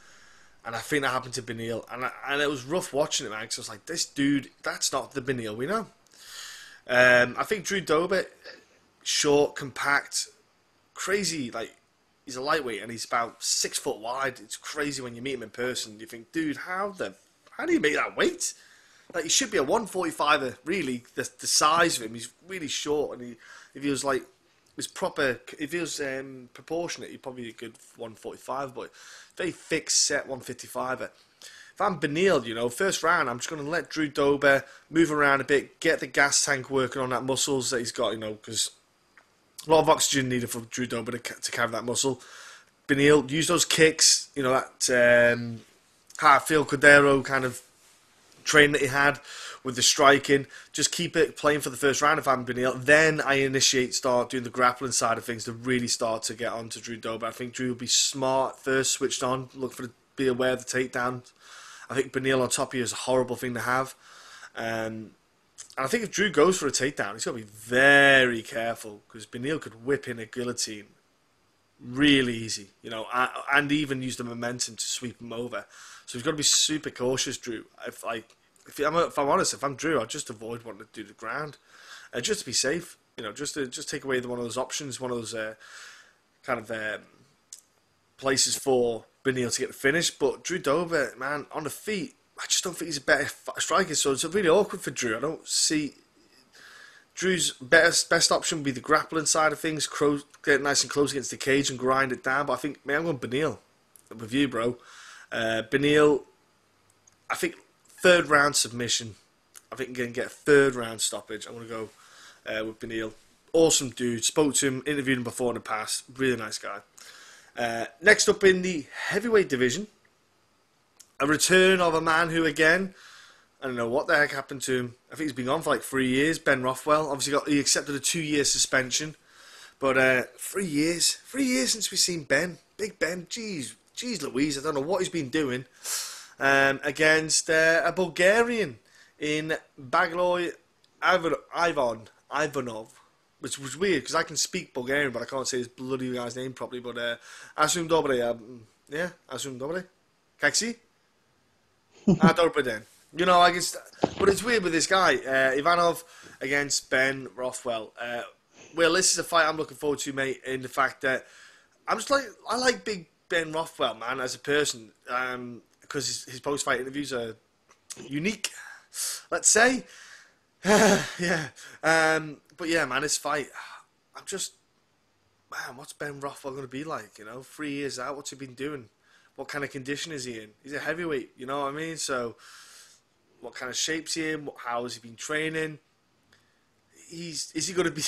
and I think that happened to Beneil. And it was rough watching it, man, because I was like, this dude, that's not the Beneil we know. I think Drew Dober, short, compact, crazy, like, he's a lightweight and he's about 6 foot wide. It's crazy when you meet him in person. You think, dude, how do you make that weight? Like, he should be a 145er, really. The size of him, he's really short, and if he was like, if he was proportionate, he'd probably be a good 145, but very thick set 155er. If I'm Beneil, first round, I'm just going to let Drew Dober move around a bit, get the gas tank working on that muscles that he's got, because a lot of oxygen needed for Drew Dober to carry that muscle. Beneil, use those kicks, that Hartfield Cordero kind of training that he had with the striking. Just keep it playing for the first round if I'm Beneil. Then I start doing the grappling side of things to really start to get onto Drew Dober. I think Drew will be smart first, switched on, be aware of the takedown. I think Beneil on top of you is a horrible thing to have. And I think if Drew goes for a takedown, he's got to be very careful, because Beneil could whip in a guillotine really easy, and even use the momentum to sweep him over. So he's got to be super cautious, Drew. If I'm honest, if I'm Drew, I'd just avoid wanting to do the ground, just to be safe. Just take away one of those options, one of those places for Beneil to get the finish. But Drew Dober, man, on the feet, I just don't think he's a better striker. So it's really awkward for Drew. I don't see Drew's best option would be the grappling side of things, get nice and close against the cage and grind it down. But I think, man, I'm going Beneil with you, bro. Beneil, I think 3rd round submission. I think he can get a 3rd round stoppage. I'm going to go with Beneil. Awesome dude. Spoke to him, interviewed him before in the past. Really nice guy. Next up in the heavyweight division, a return of a man who, again, I don't know what the heck happened to him. I think he's been gone for like 3 years. Ben Rothwell. Obviously, he accepted a 2-year suspension. But 3 years. 3 years since we've seen Ben. Big Ben. Jeez Louise. I don't know what he's been doing. Against a Bulgarian in Blagoy Ivanov. Which was weird, because I can speak Bulgarian, but I can't say his bloody guy's name properly. But Asum Dobre. Yeah, Asum Dobre. Kaksi? Dobre then. You know, I guess, but it's weird with this guy, Ivanov against Ben Rothwell. Well, this is a fight I'm looking forward to, mate. In the fact that I like Big Ben Rothwell, man, as a person, because his post-fight interviews are unique, let's say. Yeah, but yeah, man, this fight, man, what's Ben Rothwell going to be like? You know, 3 years out, what's he been doing? What kind of condition is he in? He's a heavyweight, you know what I mean? So, what kind of shape's he in? How has he been training? Is he going to be?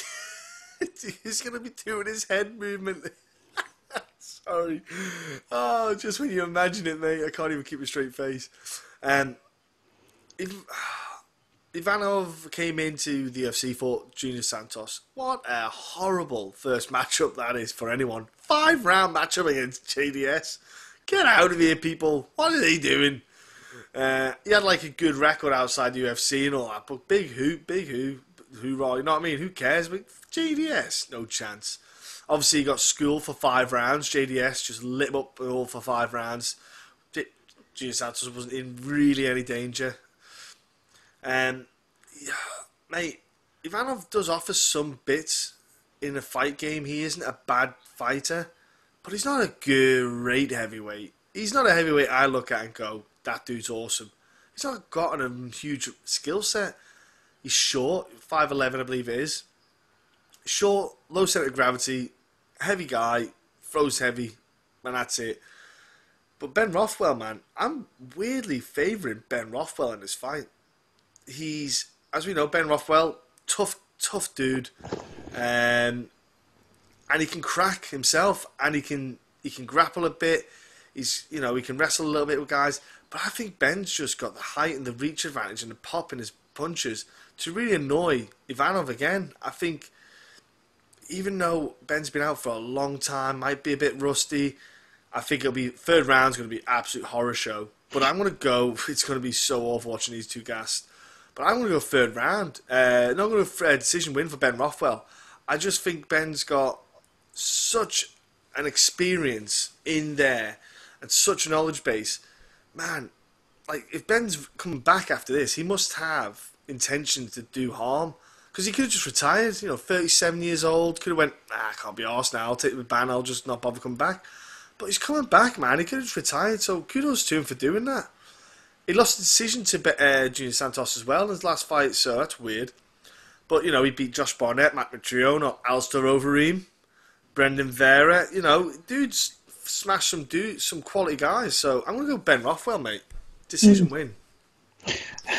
He's going to be doing his head movement. Sorry. Oh, just when you imagine it, mate, I can't even keep a straight face. Ivanov came into the UFC for Junior Santos. What a horrible first matchup that is for anyone. 5-round matchup against JDS. Get out of here, people. What are they doing? He had like a good record outside the UFC and all that, but hoorah, you know what I mean? Who cares? But JDS, no chance. Obviously, he got schooled for 5 rounds. JDS just lit him up all for 5 rounds. Junior Santos wasn't in really any danger. Mate, Ivanov does offer some bits in a fight game. He isn't a bad fighter, but he's not a great heavyweight. He's not a heavyweight I look at and go, that dude's awesome. He's not got a huge skill set. He's short, 5'11", I believe it is. Short, low centre of gravity, heavy guy, throws heavy, and that's it. But Ben Rothwell, man, I'm weirdly favouring Ben Rothwell in this fight. He's, as we know, Ben Rothwell, tough dude, and he can crack himself, and he can grapple a bit. He can wrestle a little bit with guys, but I think Ben's just got the height and the reach advantage and the pop in his punches to really annoy Ivanov again. I think, even though Ben's been out for a long time, might be a bit rusty, I think it'll be, 3rd round's going to be absolute horror show. But I'm going to go, it's going to be so awful watching these two gassed. But I'm going to go 3rd round. Not going to go decision win for Ben Rothwell. I just think Ben's got such an experience in there and such a knowledge base. Man, like, if Ben's coming back after this, he must have intention to do harm. Because he could have just retired, 37 years old, could have went, I can't be arsed now, I'll take the ban, I'll just not bother coming back. But he's coming back, man, he could have just retired, so kudos to him for doing that. He lost the decision to Junior Santos as well in his last fight, so that's weird. But, he beat Josh Barnett, Matt Mitrione, Alistair Overeem, Brendan Vera, dudes smashed some quality guys, so I'm going to go Ben Rothwell, mate. Decision win.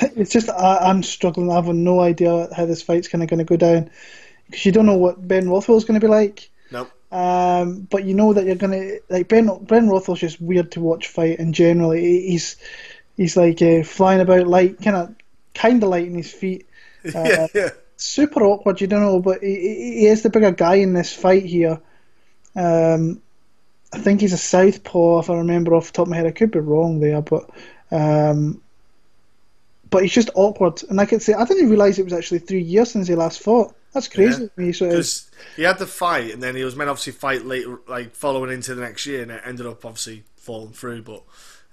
It's just I'm struggling. I have no idea how this fight's kind of going to go down because you don't know what Ben Rothwell's going to be like.
Nope.
But you know that you're going to like Ben Rothwell's just weird to watch fight in general. He's like flying about light, kind of light in his feet.
Yeah.
Super awkward. You don't know, but he is the bigger guy in this fight here. I think he's a southpaw, if I remember off the top of my head. I could be wrong there, but he's just awkward. And I could say, I didn't realise it was actually 3 years since he last fought. That's crazy to me. So
he had the fight, and then he was meant to obviously fight later, like following into the next year, and it ended up obviously falling through. But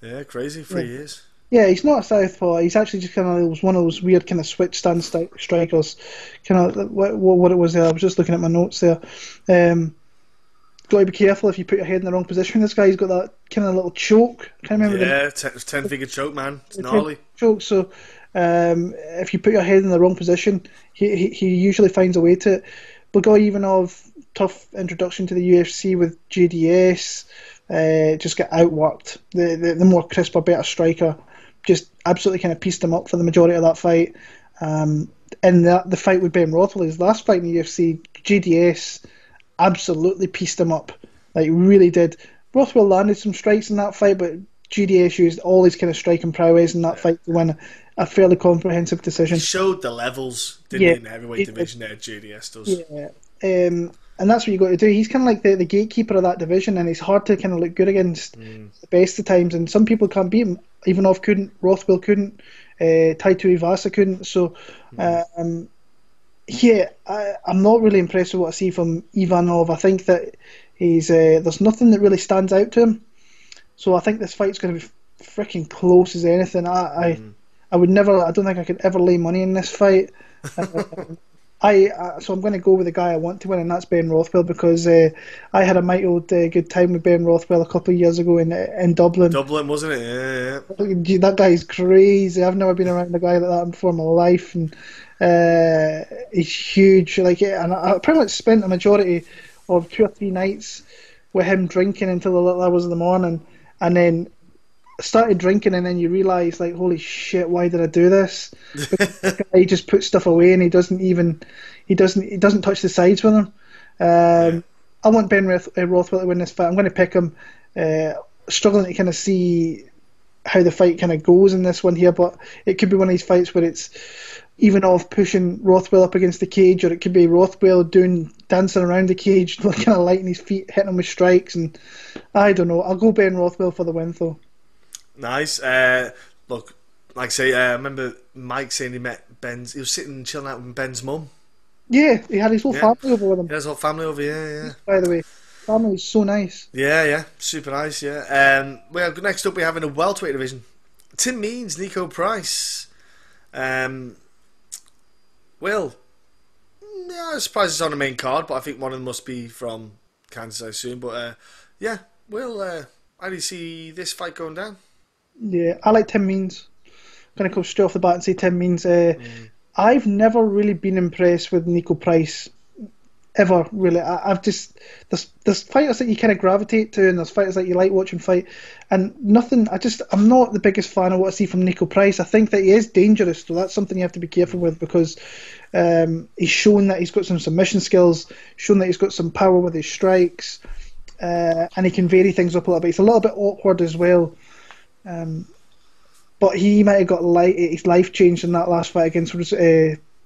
yeah, crazy, 3 years. Yeah,
he's not a southpaw. He's actually just kind of one of those weird kind of switch stance strikers. Kind of what it was there. I was just looking at my notes there. Got to be careful if you put your head in the wrong position. This guy's got that kind of little choke. Can't remember.
Yeah, 10-figure choke, man. It's gnarly.
Choke. So If you put your head in the wrong position, he usually finds a way to it. Blagoy Ivanov, tough introduction to the UFC with JDS, just got outworked. The more crisper, better striker just absolutely kind of pieced him up for the majority of that fight. And the fight with Ben Rothwell, his last fight in the UFC, JDS absolutely pieced him up, like really did. Rothwell landed some strikes in that fight, but GDS used all his kind of striking prowess in that fight to win a fairly comprehensive decision.
He showed the levels, didn't he, in the heavyweight division there, GDS does.
Yeah. And that's what you got to do. He's kind of like the gatekeeper of that division, and it's hard to kind of look good against the best of times. And some people can't beat him. Ivanov couldn't, Rothwell couldn't, Taito Ivasa couldn't. So, I'm not really impressed with what I see from Ivanov. I think that there's nothing that really stands out to him. So I think this fight's going to be freaking close as anything. I would never. I don't think I could ever lay money in this fight. So I'm going to go with the guy I want to win, and that's Ben Rothwell, because I had a mighty old good time with Ben Rothwell a couple of years ago in Dublin.
Dublin, wasn't it? Yeah.
That guy's crazy. I've never been around a guy like that before in my life, and he's huge. And I pretty much spent a majority of 2 or 3 nights with him drinking until the little hours of the morning, and then started drinking, and then you realise, like, holy shit, why did I do this? He just puts stuff away, and he doesn't touch the sides with him. I want Ben Rothwell to win this fight. I'm going to pick him. Struggling to kind of see how the fight kind of goes in this one here, but it could be one of these fights where it's Ivanov pushing Rothwell up against the cage, or it could be Rothwell dancing around the cage, kind of lighting his feet, hitting him with strikes, and I don't know. I'll go Ben Rothwell for the win, though.
Nice. Look, like I say, I remember Mike saying he was sitting chilling out with Ben's mum.
Yeah, he had his whole family over with him.
He has his whole family over, yeah.
By the way, family is so nice.
Yeah, super nice, yeah. Well, next up we're having a welterweight division. Tim Means, Niko Price. Well, yeah, I'm surprised it's on the main card, but I think one of them must be from Kansas, I assume. But how do you see this fight going down?
Yeah, I like Tim Means. I'm going to go straight off the bat and say Tim Means. I've never really been impressed with Niko Price, ever, really. I've just... There's fighters that you kind of gravitate to, and there's fighters that you like watching fight, and nothing... I'm not the biggest fan of what I see from Niko Price. I think that he is dangerous, so that's something you have to be careful with, because he's shown that he's got some submission skills, shown that he's got some power with his strikes, and he can vary things up a little bit. He's a little bit awkward as well. But he might have got his life changed in that last fight against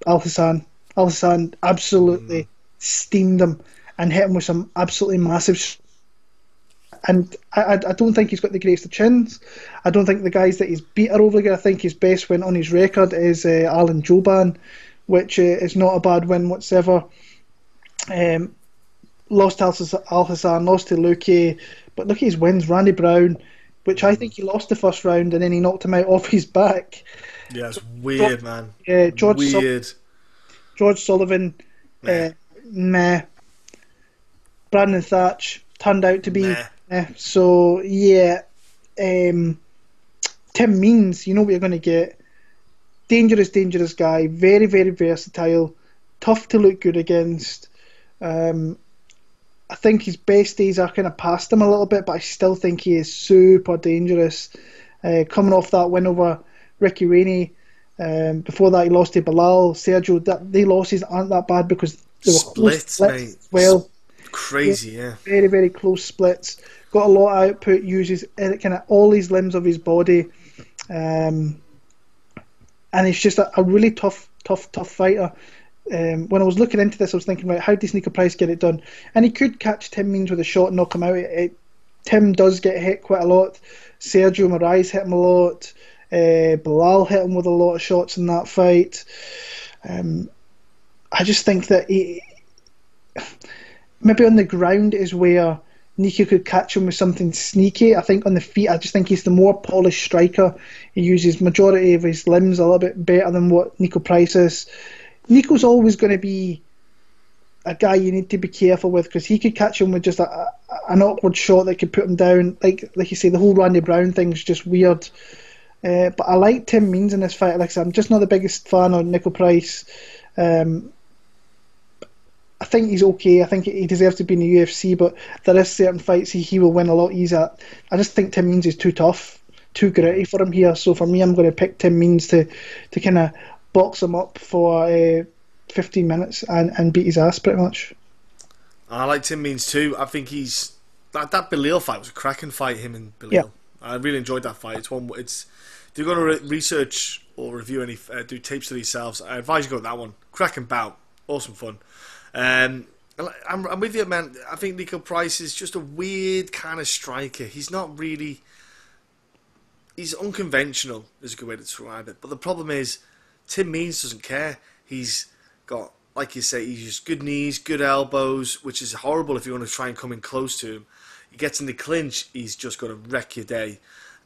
Al-Hassan. Al-Hassan absolutely steamed him and hit him with some absolutely massive... And I don't think he's got the greatest of chins. I don't think the guys that he's beat are over. I think his best win on his record is Alan Jouban, which is not a bad win whatsoever. Lost to Al-Hassan, lost to Luque, but look at his wins. Randy Brown, which I think he lost the first round, and then he knocked him out off his back.
Yeah, it's weird, man.
Yeah,
George
Sullivan, meh. Brandon Thatch turned out to be meh. So, yeah. Tim Means, you know what you're going to get. Dangerous guy. Very, very versatile. Tough to look good against. I think his best days are kind of past him a little bit, but I still think he is super dangerous. Coming off that win over Ricky Rainey, before that he lost to Bilal, Sergio. They losses aren't that bad because they were splits, mate. Well,
crazy, yeah.
Very, very close splits. Got a lot of output. Uses kind of all these limbs of his body, and he's just a really tough fighter. When I was looking into this, I was thinking, right, how does Niko Price get it done? And he could catch Tim Means with a shot and knock him out. Tim does get hit quite a lot. Sergio Moraes hit him a lot. Bilal hit him with a lot of shots in that fight. I just think that maybe on the ground is where Niko could catch him with something sneaky. I think on the feet, I just think he's the more polished striker. He uses majority of his limbs a little bit better than what Niko Price is. Niko's always going to be a guy you need to be careful with, because he could catch him with just an awkward shot that could put him down. Like you say, the whole Randy Brown thing's just weird. But I like Tim Means in this fight. Like I said, I'm just not the biggest fan of Niko Price. I think he's okay. I think he deserves to be in the UFC, but there is certain fights he will win a lot easier. I just think Tim Means is too tough, too gritty for him here. So for me, I'm going to pick Tim Means to kind of box him up for 15 minutes and beat his ass pretty much.
I like Tim Means too. I think he's that Beneil fight was a cracking fight. Him and Beneil.
Yeah.
I really enjoyed that fight. If you're going to research or review any, do tapes to yourselves, I advise you go with that one. Cracking bout, awesome fun. I'm with you, man. I think Niko Price is just a weird kind of striker. He's not really. He's unconventional, is a good way to describe it. But the problem is, Tim Means doesn't care. He's got, like you say, he's just good knees, good elbows, which is horrible if you want to try and come in close to him. He gets in the clinch, he's just going to wreck your day.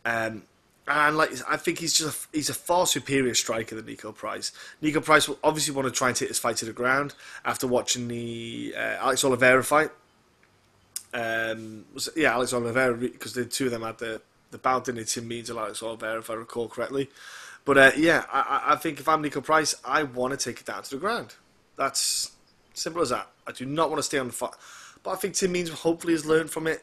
And like I think he's a far superior striker than Niko Price. Niko Price will obviously want to try and take this fight to the ground after watching the Alex Oliveira fight. Alex Oliveira, because the two of them had the bout, didn't it? Tim Means and Alex Oliveira, if I recall correctly. But I think if I'm Niko Price, I want to take it down to the ground. That's simple as that. I do not want to stay on the fight. But I think Tim Means hopefully has learned from it.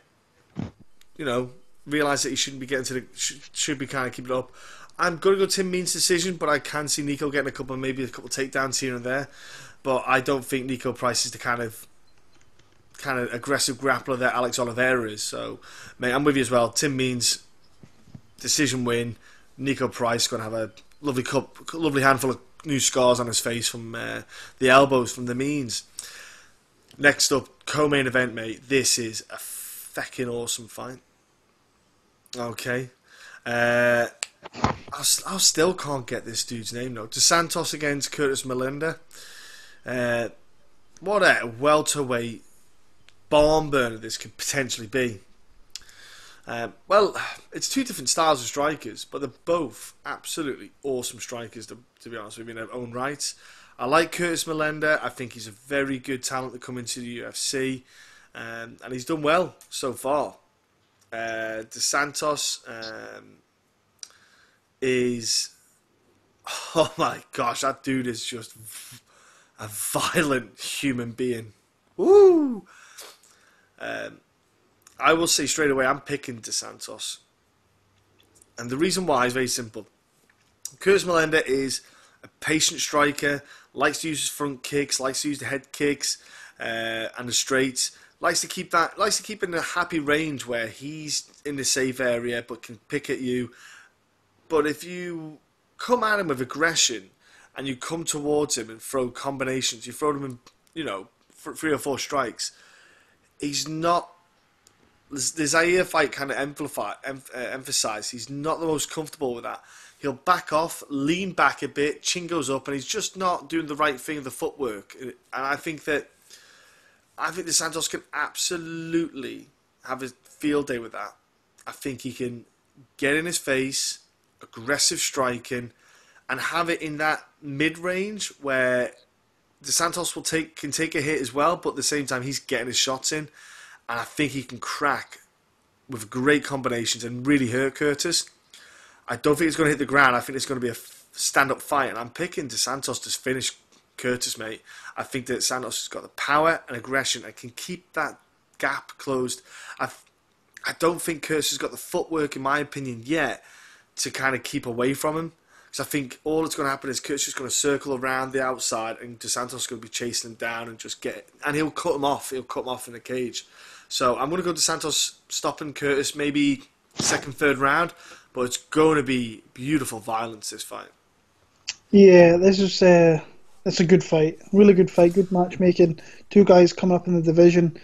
You know, realise that he shouldn't be getting to should be kind of keeping it up. I'm going to go Tim Means' decision, but I can see Niko getting maybe a couple takedowns here and there. But I don't think Niko Price is the kind of aggressive grappler that Alex Oliveira is. So, mate, I'm with you as well. Tim Means, decision win. Niko Price going to have a lovely handful of new scars on his face from the elbows from the Means. Next up, co-main event, mate. This is a fucking awesome fight. Okay. I still can't get this dude's name though. Santos against Curtis Millender. What a welterweight barn burner this could potentially be. Well, it's two different styles of strikers, but they're both absolutely awesome strikers, to be honest with you, in their own rights. I like Curtis Millender. I think he's a very good talent to come into the UFC, and he's done well so far. Santos is... Oh my gosh, that dude is just a violent human being. Woo! I will say straight away, I'm picking Santos. And the reason why is very simple. Curtis Millender is a patient striker, likes to use his front kicks, likes to use the head kicks and the straights. Likes to keep in a happy range where he's in the safe area but can pick at you. But if you come at him with aggression and you come towards him and throw combinations, you throw him in, 3 or 4 strikes, he's not. The Zaire fight kind of emphasised he's not the most comfortable with that. He'll back off, lean back a bit, chin goes up, and he's just not doing the right thing of the footwork. And I think the Santos can absolutely have a field day with that. I think he can get in his face, aggressive striking, and have it in that mid-range where the Santos can take a hit as well, but at the same time he's getting his shots in. And I think he can crack with great combinations and really hurt Curtis. I don't think it's going to hit the ground. I think it's going to be a stand-up fight. And I'm picking Santos to finish Curtis, mate. I think that Santos has got the power and aggression and can keep that gap closed. I don't think Curtis has got the footwork, in my opinion, yet to kind of keep away from him. Because I think all that's going to happen is Curtis is going to circle around the outside and Dos Santos is going to be chasing him down and just and he'll cut him off. He'll cut him off in the cage. So I'm going to go Dos Santos stopping Curtis maybe second, third round, but it's going to be beautiful violence, this fight. Yeah,
this is it's a good fight. Really good fight, good matchmaking. 2 guys coming up in the division.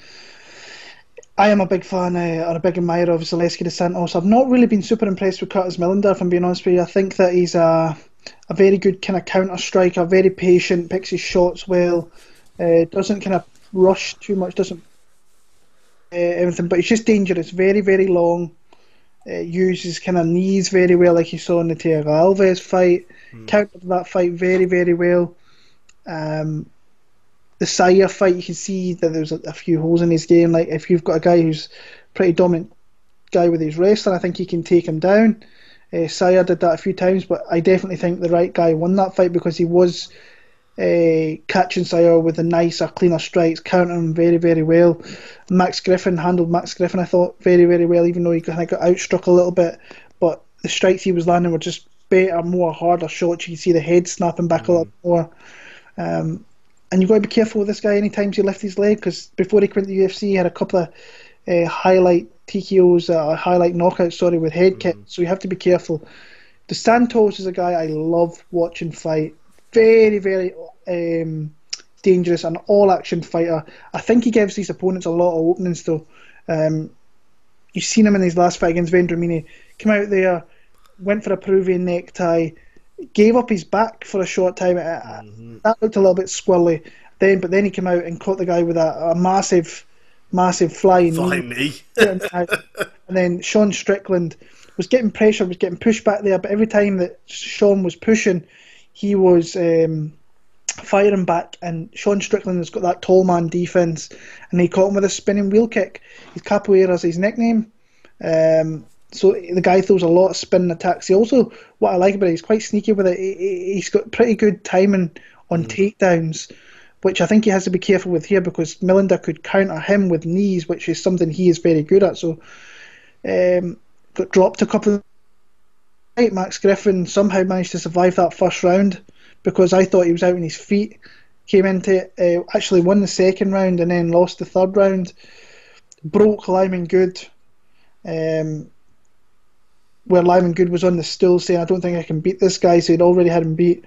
I am a big fan or a big admirer of Zaleski Dos Santos. I've not really been super impressed with Curtis Millender, if I'm being honest with you. I think that he's a very good kind of counter striker, very patient, picks his shots well, doesn't kind of rush too much, doesn't everything, but he's just dangerous, very, very long, uses kind of knees very well, like you saw in the Thiago Alves fight, countered that fight very, very well. The Saya fight, you can see that there's a few holes in his game. Like if you've got a guy who's pretty dominant guy with his wrestling, I think he can take him down. Saya did that a few times, but I definitely think the right guy won that fight because he was catching Saya with the nicer, cleaner strikes, countering him very, very well. Max Griffin handled Max Griffin, I thought, very, very well, even though he kind of got outstruck a little bit. But the strikes he was landing were just better, more harder shots. You can see the head snapping back a lot more. And you've got to be careful with this guy anytime you lift his leg, because before he went to the UFC, he had a couple of highlight TKOs, highlight knockouts, with head kicks. So you have to be careful. The Santos is a guy I love watching fight. Very, very dangerous, an all-action fighter. I think he gives these opponents a lot of openings, though. You've seen him in his last fight against Vendramini. Came out there, went for a Peruvian necktie, gave up his back for a short time. That looked a little bit squirrely. But then he came out and caught the guy with a massive flying knee. And then Sean Strickland was getting pressure, was getting pushed back there, but every time that Sean was pushing, he was firing back, and Sean Strickland has got that tall man defence, and he caught him with a spinning wheel kick. His capoeira is his nickname. So the guy throws a lot of spinning attacks. He also, what I like about it, he's quite sneaky with it. He's got pretty good timing on takedowns, which I think he has to be careful with here, because Millender could counter him with knees, which is something he is very good at. So got dropped a couple of times. Max Griffin somehow managed to survive that first round, because I thought he was out on his feet. Came into it, actually won the second round and then lost the third round. Broke Lyman Good, where Lyman Good was on the stool saying, I don't think I can beat this guy, so he'd already had him beat.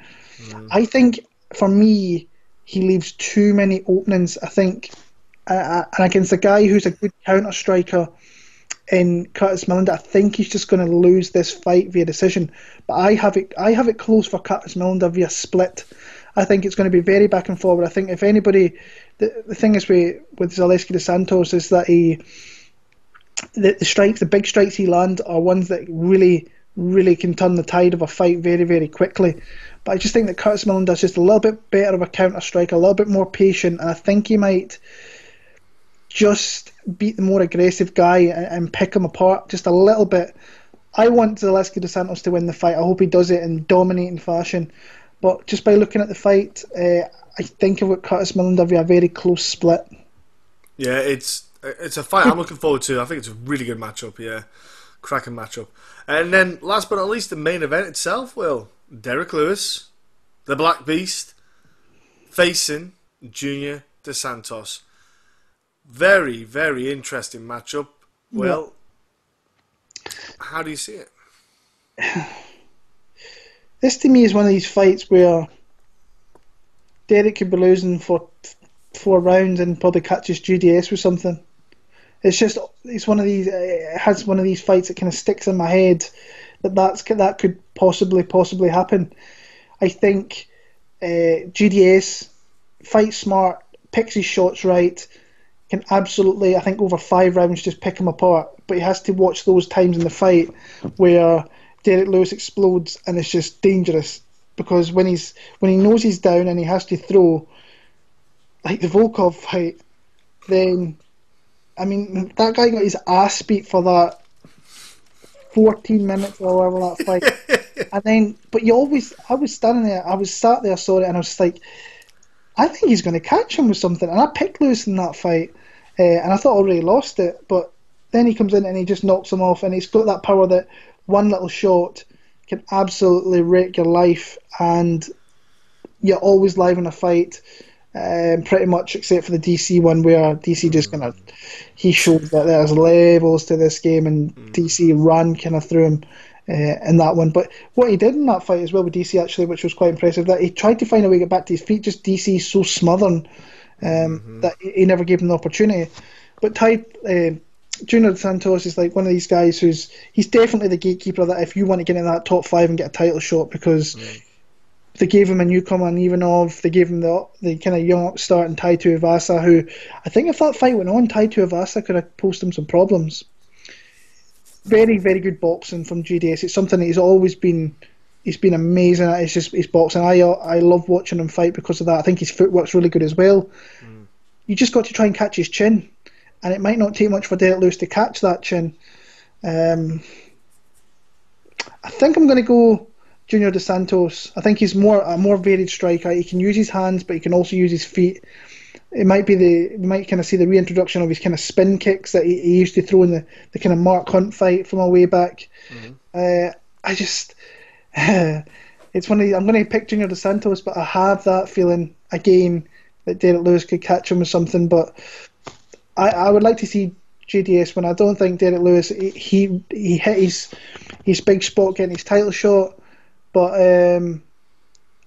I think, for me, he leaves too many openings, I think. And against a guy who's a good counter striker in Curtis Millender, I think he's just going to lose this fight via decision. But I have it close for Curtis Millender via split. I think it's going to be very back and forward. I think if anybody, the thing is with Zaleski de Santos is that the strikes, the big strikes he lands are ones that really, really can turn the tide of a fight very, very quickly. But I just think that Curtis Millender is just a little bit better of a counter striker, a little bit more patient, and I think he might just beat the more aggressive guy and pick him apart just a little bit. I want Zaleski de Santos to win the fight. I hope he does it in dominating fashion. But just by looking at the fight, I think I've got Curtis Millender via a very close split.
Yeah, it's a fight I'm looking forward to. I think it's a really good matchup, yeah. Cracking matchup. And then, last but not least, the main event itself, Derrick Lewis, the Black Beast, facing Junior Dos Santos. Very, very interesting matchup. Well, how do you see it?
This to me is one of these fights where Derrick could be losing for 4 rounds and probably catches GDS with something. It's one of these. It has one of these fights that kind of sticks in my head that could possibly happen. I think GDS fights smart, picks his shots right, can absolutely, I think, over 5 rounds just pick him apart. But he has to watch those times in the fight where Derrick Lewis explodes and it's just dangerous, because when he knows he's down and he has to throw, like the Volkov fight, then I mean that guy got his ass beat for that 14 minutes or whatever that fight. And then, but I was sat there, sorry, and I was like, I think he's going to catch him with something. And I picked Lewis in that fight, and I thought I already lost it. But then he comes in and he just knocks him off, and he's got that power that one little shot can absolutely wreck your life, and you're always live in a fight, pretty much, except for the DC one, where DC just he showed that there's levels to this game, and DC ran kind of through him in that one. But what he did in that fight as well with DC, actually, which was quite impressive, that he tried to find a way to get back to his feet, just DC so smothering that he never gave him the opportunity. But Junior Dos Santos is like one of these guys he's definitely the gatekeeper, that if you want to get in that top 5 and get a title shot, because they gave him a newcomer in Ivanov, they gave him the kind of young upstart in Taito Ivasa, who I think if that fight went on, Taito Ivasa could have posed him some problems. Very, very good boxing from GDS. It's something that he's been amazing at. It's just his boxing. I love watching him fight because of that. I think his footwork's really good as well. You just got to try and catch his chin, and it might not take much for Derrick Lewis to catch that chin. I think I'm going to go Junior Dos Santos. I think he's a more varied striker. He can use his hands, but he can also use his feet. It might be we might kind of see the reintroduction of his kind of spin kicks that he used to throw in the kind of Mark Hunt fight from a way back. I just, it's one of I'm going to pick Junior Dos Santos, but I have that feeling again that Derrick Lewis could catch him with something. But I would like to see JDS win. I don't think Derrick Lewis he hit his big spot getting his title shot, but I'm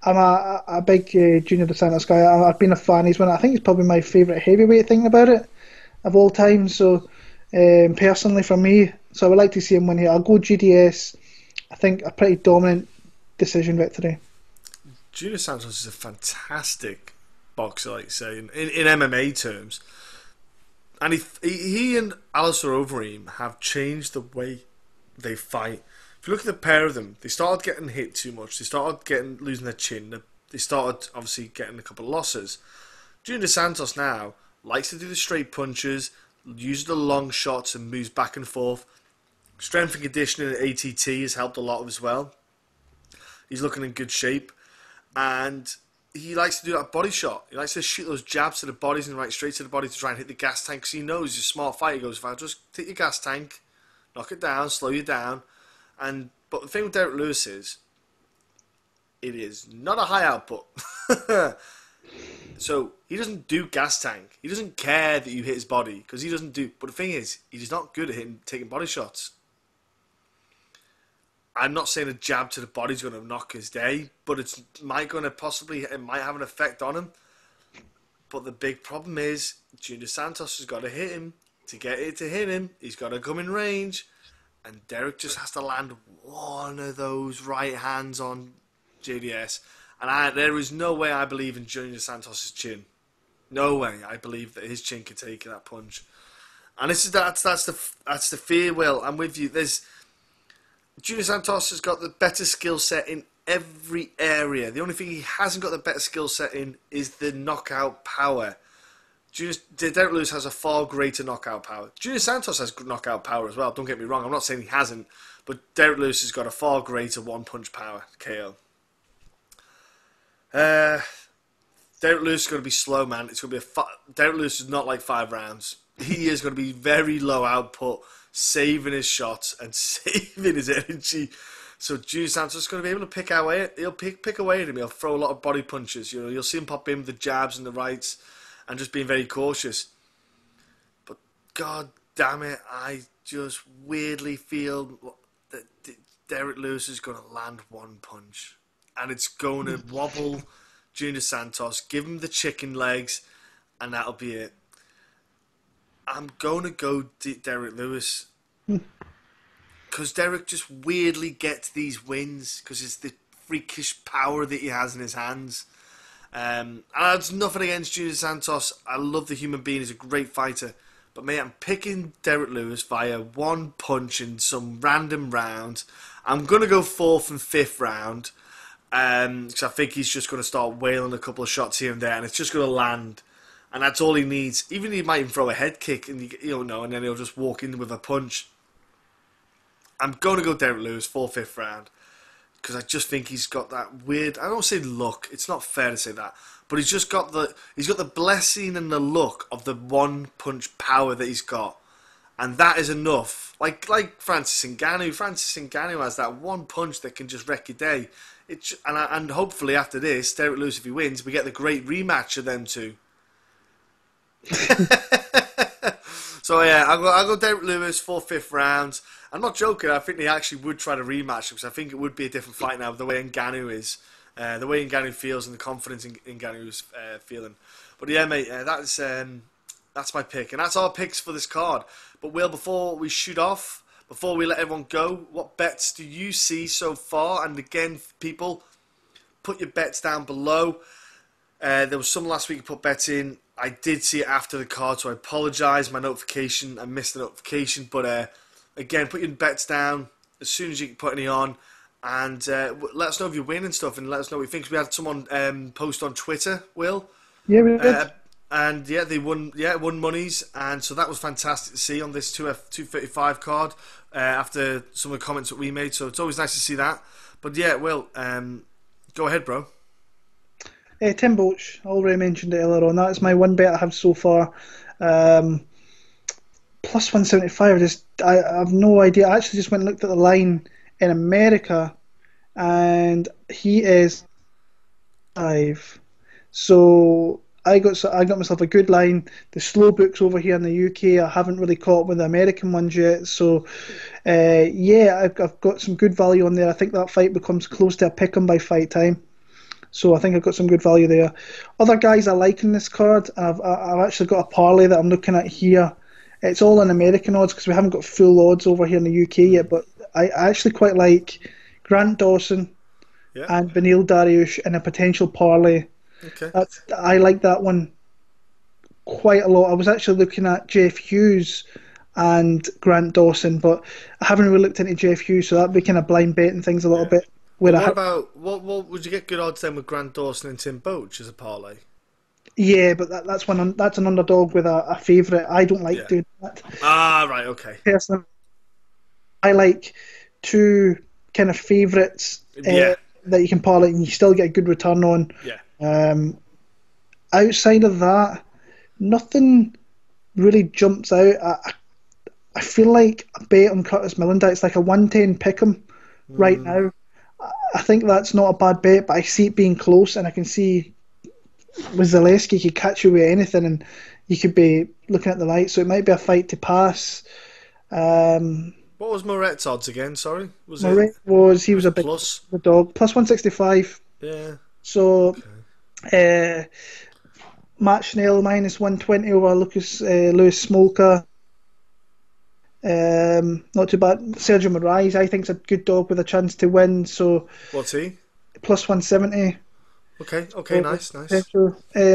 a big Junior Dos Santos guy. I've been a fan. I think he's probably my favourite heavyweight thing about it of all time. So personally for me, so I would like to see him win here. I'll go GDS. I think a pretty dominant decision victory.
Junior Santos is a fantastic boxer, like say in MMA terms, and he and Alistair Overeem have changed the way they fight. If you look at the pair of them, they started getting hit too much. They started losing their chin. They started obviously getting a couple of losses. Junior Santos now likes to do the straight punches, uses the long shots and moves back and forth. Strength and conditioning at ATT has helped a lot as well. He's looking in good shape, and he likes to do that body shot. He likes to shoot those jabs to the bodies and right straight to the body to try and hit the gas tank, because he knows he's a smart fighter. He goes, if I just take your gas tank, knock it down, slow you down. But the thing with Derrick Lewis is, it is not a high output. So he doesn't do gas tank. He doesn't care that you hit his body, because he doesn't do. But the thing is, he's not good at taking body shots. I'm not saying a jab to the body's going to knock his day, but it might have an effect on him. But the big problem is, Junior Santos has got to hit him. To get it to hit him, he's got to come in range. And Derrick just has to land one of those right hands on JDS. And there is no way I believe in Junior Santos' chin. No way I believe that his chin can take that punch. And that's the fear, Will. I'm with you. Junior Santos has got the better skill set in every area. The only thing he hasn't got the better skill set in is the knockout power. Derrick Lewis has a far greater knockout power. Junior Santos has knockout power as well, don't get me wrong. I'm not saying he hasn't, but Derrick Lewis has got a far greater one-punch power, KO. Derrick Lewis is going to be slow, man. It's going to be Derrick Lewis is not like 5 rounds. He is going to be very low output, saving his shots and saving his energy. So Junior Santos is going to be able to pick away. He'll pick away at him. He'll throw a lot of body punches. You'll see him pop in with the jabs and the rights, and just being very cautious. But god damn it, I just weirdly feel that Derrick Lewis is going to land one punch, and it's going to wobble Junior Santos, give him the chicken legs, and that'll be it. I'm going to go Derrick Lewis, because Derrick just weirdly gets these wins because it's the freakish power that he has in his hands. And it's nothing against Junior Santos. I love the human being. He's a great fighter. But mate, I'm picking Derrick Lewis via one punch in some random round. I'm going to go 4th and 5th round. Because I think he's just going to start wailing a couple of shots here and there. And it's just going to land. And that's all he needs. Even he might even throw a head kick. And and then he'll just walk in with a punch. I'm going to go Derrick Lewis, 4th, 5th round. Because I just think he's got that weird, I don't say luck, it's not fair to say that, but he's got the blessing and the luck of the one punch power that he's got, and that is enough. Like Francis Ngannou. Francis Ngannou has that one punch that can just wreck your day. And hopefully after this, Derrick Lewis, if he wins, we get the great rematch of them two. So yeah, I'll go Derrick Lewis, 4th, 5th round. I'm not joking. I think they actually would try to rematch, because I think it would be a different fight now, the way Ngannou is, the way Ngannou feels, and the confidence Ngannou's feeling. But yeah, mate, that's my pick, and that's our picks for this card. But Will, before we shoot off, before we let everyone go, what bets do you see so far? And again, people, put your bets down below. There was some last week you put bets in. I did see it after the card, so I apologise. I missed the notification, but. Again, put your bets down as soon as you can put any on, and let us know if you win and stuff, and let us know what you think. We had someone post on Twitter, Will.
Yeah, we did.
And yeah, they won. Yeah, won monies, and so that was fantastic to see on this 235 card after some of the comments that we made. So it's always nice to see that. But yeah, Will, go ahead, bro.
Tim Boetsch, I already mentioned it earlier on. That's my one bet I have so far. Plus 175. I have no idea. I actually just went and looked at the line in America, and he is 5. So I got myself a good line. The slow books over here in the UK, I haven't really caught up with the American ones yet. So yeah, I've got some good value on there. I think that fight becomes close to a pick 'em by fight time. So I think I've got some good value there. Other guys I like in this card, I've actually got a parlay that I'm looking at here. It's all in American odds because we haven't got full odds over here in the UK yet. But I actually quite like Grant Dawson and Beneil Dariush in a potential parlay.
Okay.
I like that one quite a lot. I was actually looking at Jeff Hughes and Grant Dawson, but I haven't really looked into Jeff Hughes, so that'd be kind of blind betting things a little bit.
What would you get good odds then with Grant Dawson and Tim Boetsch as a parlay?
Yeah, but that's an underdog with a favourite. I don't like doing that.
Ah, right, okay.
Personally, I like two kind of favourites that you can parlay and you still get a good return on.
Yeah.
Outside of that, nothing really jumps out. I feel like a bet on Curtis Millender. It's like a 110 pick'em right now. I think that's not a bad bet, but I see it being close, and I can see with Zaleski, he could catch you with anything, and you could be looking at the light. So it might be a fight to pass.
What was Moret's odds again? Sorry,
Moret he was a big
plus
dog, plus 165.
Yeah.
So, Matt Schnell minus 120 over Lewis Smolka. Not too bad. Sergio Moraes, I think, is a good dog with a chance to win. So,
what's he?
Plus 170.
Okay, so nice.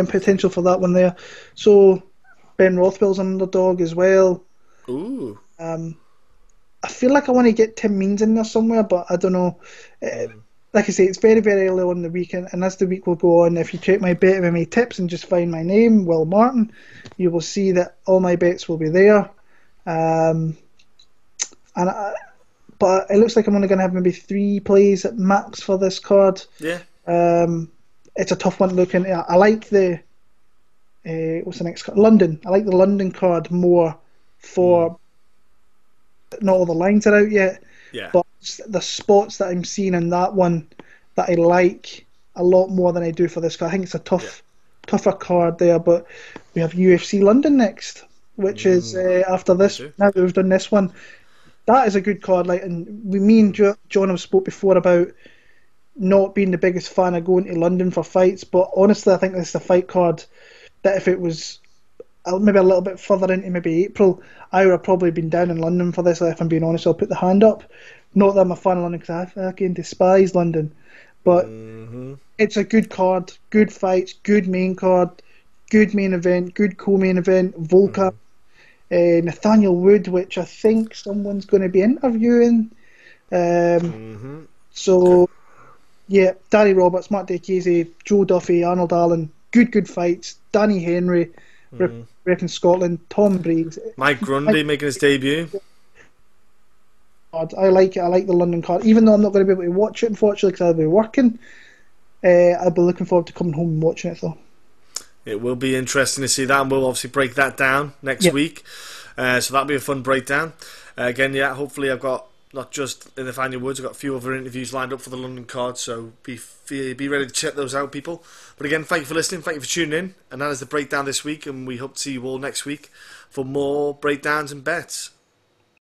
Potential for that one there. So, Ben Rothwell's an underdog as well.
Ooh.
I feel like I want to get Tim Means in there somewhere, but I don't know. Like I say, it's very, very early on in the weekend, and as the week will go on, if you check my Bet MMA tips and just find my name, Will Martin, you will see that all my bets will be there. But it looks like I'm only going to have maybe 3 plays at max for this card.
Yeah.
It's a tough one to look into. I like the what's the next card? London. I like the London card more for not all the lines are out yet.
Yeah.
But the spots that I'm seeing in that one that I like a lot more than I do for this card. I think it's a tougher card there. But we have UFC London next, which is after this. Now that we've done this one, that is a good card. And me and John have spoke before about not being the biggest fan of going to London for fights, but honestly, I think this is a fight card that if it was maybe a little bit further into maybe April, I would have probably been down in London for this. If I'm being honest, I'll put the hand up. Not that I'm a fan of London, because I fucking despise London, but it's a good card, good fights, good main card, good main event, good co-main event. Volka, Nathaniel Wood, which I think someone's going to be interviewing. So, yeah, Danny Roberts, Mark Decasey, Joe Duffy, Arnold Allen, good fights. Danny Henry, rep in Scotland, Tom Briggs.
Mike Grundy making his debut.
I like it. I like the London card, even though I'm not going to be able to watch it, unfortunately, because I'll be working. I'll be looking forward to coming home and watching it, though.
It will be interesting to see that, and we'll obviously break that down next week. So that'll be a fun breakdown. Again, hopefully I've got not just in Nathaniel Woods, I've got a few other interviews lined up for the London card, so be ready to check those out, people. But again, thank you for listening, thank you for tuning in, and that is the breakdown this week, and we hope to see you all next week for more breakdowns and bets.